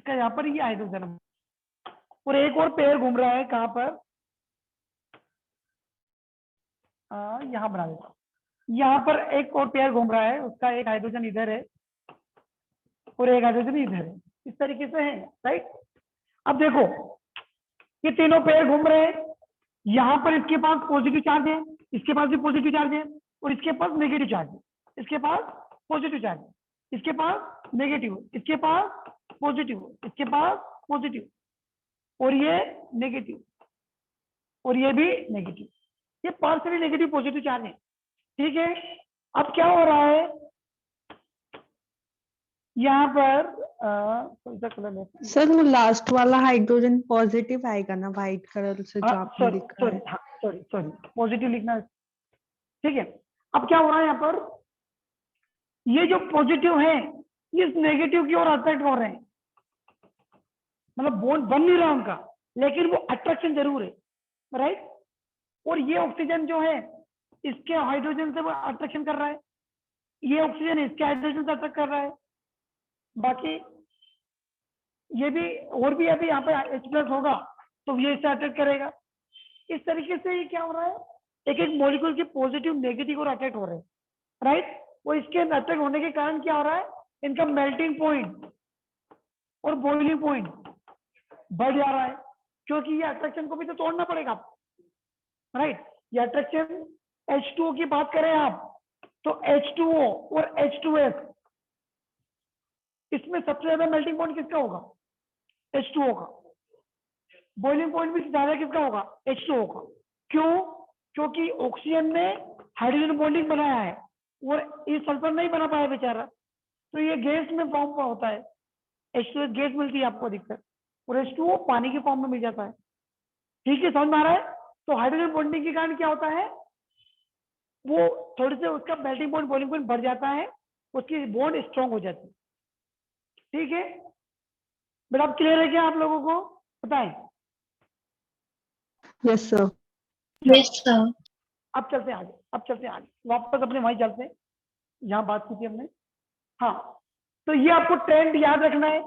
यहाँ पर ये हाइड्रोजन है। और एक और पेड़ घूम रहा है, कहाँ पर, यहाँ बना देता हूँ। यहाँ पर एक और पेयर घूम रहा है, उसका एक हाइड्रोजन इधर है और एक हाइड्रोजन इधर है, इस तरीके से है, राइट। अब देखो ये तीनों पेयर घूम रहे हैं, यहाँ पर इसके पास पॉजिटिव चार्ज है, इसके पास भी पॉजिटिव चार्ज है, और इसके पास नेगेटिव चार्ज है, इसके पास पॉजिटिव चार्ज है, इसके पास नेगेटिव, इसके पास पॉजिटिव, इसके पास पॉजिटिव, और ये नेगेटिव, और ये भी नेगेटिव, ये पार्शियली नेगेटिव पॉजिटिव चार्ज है, ठीक है। अब क्या हो रहा है, यहाँ पर सर वो लास्ट वाला हाइड्रोजन पॉजिटिव आएगा ना, व्हाइट कलर से जो आपने लिखा है। सॉरी पॉजिटिव लिखना है, ठीक है। अब क्या हो रहा है यहाँ पर, ये जो पॉजिटिव है ये नेगेटिव की ओर अट्रैक्ट हो रहे हैं, मतलब बॉन्ड बन नहीं रहा उनका, लेकिन वो अट्रैक्शन जरूर है, राइट। और ये ऑक्सीजन जो है इसके हाइड्रोजन से वो अट्रैक्शन कर रहा है, ये ऑक्सीजन इसके हाइड्रोजन से अट्रैक्ट कर रहा है, बाकी ये भी और भी अभी यहाँ पे H+ होगा तो ये इससे अट्रैक्ट करेगा। इस तरीके से ये क्या हो रहा है, एक एक मॉलिक्यूल के पॉजिटिव नेगेटिव और अट्रैक्ट हो रहे हैं, राइट। वो इसके अट्रैक्ट होने के कारण क्या हो रहा है, इनका मेल्टिंग पॉइंट और बॉइलिंग पॉइंट बढ़ जा रहा है, क्योंकि ये अट्रैक्शन को भी तो तोड़ना पड़ेगा, राइट। ये अट्रैक्शन H2O की बात करें आप तो H2O और H2S, इसमें सबसे ज्यादा मेल्टिंग पॉइंट किसका होगा, H2O का। बॉइलिंग पॉइंट भी ज्यादा किसका होगा, H2O का। क्यों, क्योंकि ऑक्सीजन ने हाइड्रोजन बॉन्डिंग बनाया है और ये सल्फर नहीं बना पाया बेचारा, तो ये गैस में फॉर्म पर होता है, H2S गैस मिलती है आपको अधिकतर, और H2O पानी के फॉर्म में मिल जाता है, ठीक है, समझ में आ रहा है। तो हाइड्रोजन बॉन्डिंग के कारण क्या होता है, वो थोड़े से उसका मेल्टिंग पॉइंट बॉइलिंग पॉइंट बढ़ जाता है, उसकी बॉन्ड स्ट्रांग हो जाती है, ठीक है। बेटा अब क्लियर है क्या आप लोगों को, बताएं। Yes sir. Yes, sir. अब चलते हैं आगे, अब चलते हैं आगे, वापस अपने वहीं चलते हैं, यहाँ बात की थी हमने। हाँ तो ये आपको ट्रेंड याद रखना है,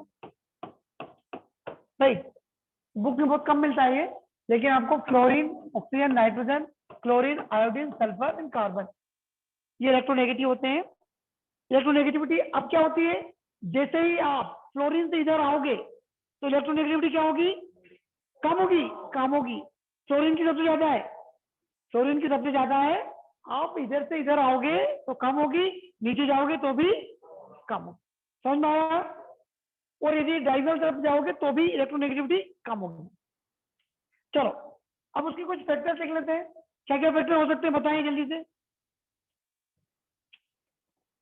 राइट। बुक में बहुत कम मिलता है ये, लेकिन आपको fluorine, oxygen, nitrogen, chlorine, iodine, sulphur and carbon, ये इलेक्ट्रोनेगेटिव होते हैं। इलेक्ट्रोनेगेटिविटी अब क्या होती है, जैसे ही आप फ्लोरीन से इधर आओगे तो इलेक्ट्रोनेगेटिविटी क्या होगी, कम होगी। सोरेन की सबसे ज्यादा है, सोरेन की सबसे ज्यादा है। आप इधर से इधर आओगे तो कम होगी, नीचे जाओगे तो भी कम होगी। समझ में आया? और यदि डायगोनल तरफ जाओगे तो भी इलेक्ट्रोनेगेटिविटी कम होगी। चलो अब उसके कुछ फैक्टर्स देख लेते हैं। क्या क्या फैक्टर हो सकते हैं बताएं जल्दी से।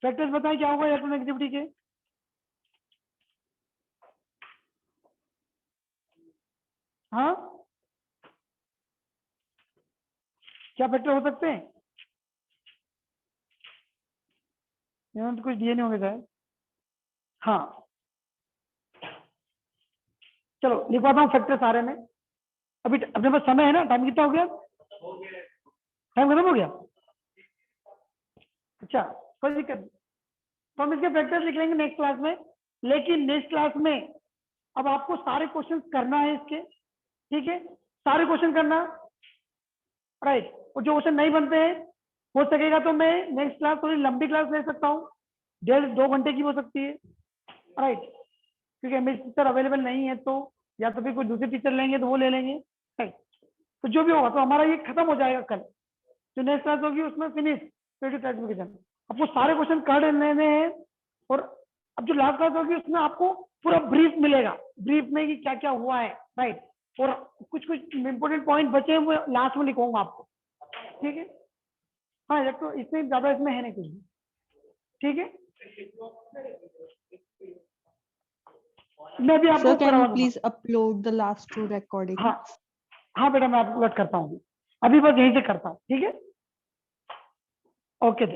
फैक्टर्स बताएं क्या होगा इलेक्ट्रोनेगेटिविटी के। हाँ, क्या फैक्टर हो सकते हैं? इन्होंने तो कुछ दिए नहीं होंगे शायद। हाँ चलो लिखवाता हूँ फैक्टर सारे में। अभी अपने पास समय है ना? टाइम कितना हो गया? टाइम खत्म हो गया? अच्छा कोई दिक्कत नहीं, तो हम इसके फैक्टर्स लिख लेंगे नेक्स्ट क्लास में। लेकिन नेक्स्ट क्लास में अब आपको सारे क्वेश्चन करना है इसके, ठीक है? सारे क्वेश्चन करना, राइट। और जो क्वेश्चन नहीं बनते हैं हो सकेगा तो मैं नेक्स्ट क्लास थोड़ी लंबी क्लास ले सकता हूँ, 1.5-2 घंटे की हो सकती है, राइट। क्योंकि मेरे टीचर अवेलेबल नहीं है तो या तो फिर कोई दूसरे टीचर लेंगे तो वो ले लेंगे, राइट। तो जो भी होगा तो हमारा ये खत्म हो जाएगा कल। जो नेक्स्ट क्लास होगी उसमें फिनिश क्लासिफिकेशन। आपको सारे क्वेश्चन कर लेने हैं। और अब जो लास्ट क्लास होगी उसमें आपको पूरा ब्रीफ मिलेगा, ब्रीफ में कि क्या क्या हुआ है, राइट। और कुछ कुछ इंपोर्टेंट पॉइंट बचे हैं वो लास्ट में लिखूंगा आपको, ठीक है? हाँ इलेक्ट्रो इसमें ज्यादा इसमें है नहीं कुछ भी, ठीक है? मैं भी आपको Sir, can करवा you दूंगा। please upload the last 2 recordings? हाँ हाँ बेटा मैं अपलोड करता हूँ, अभी बस यहीं से करता हूँ, ठीक है? ओके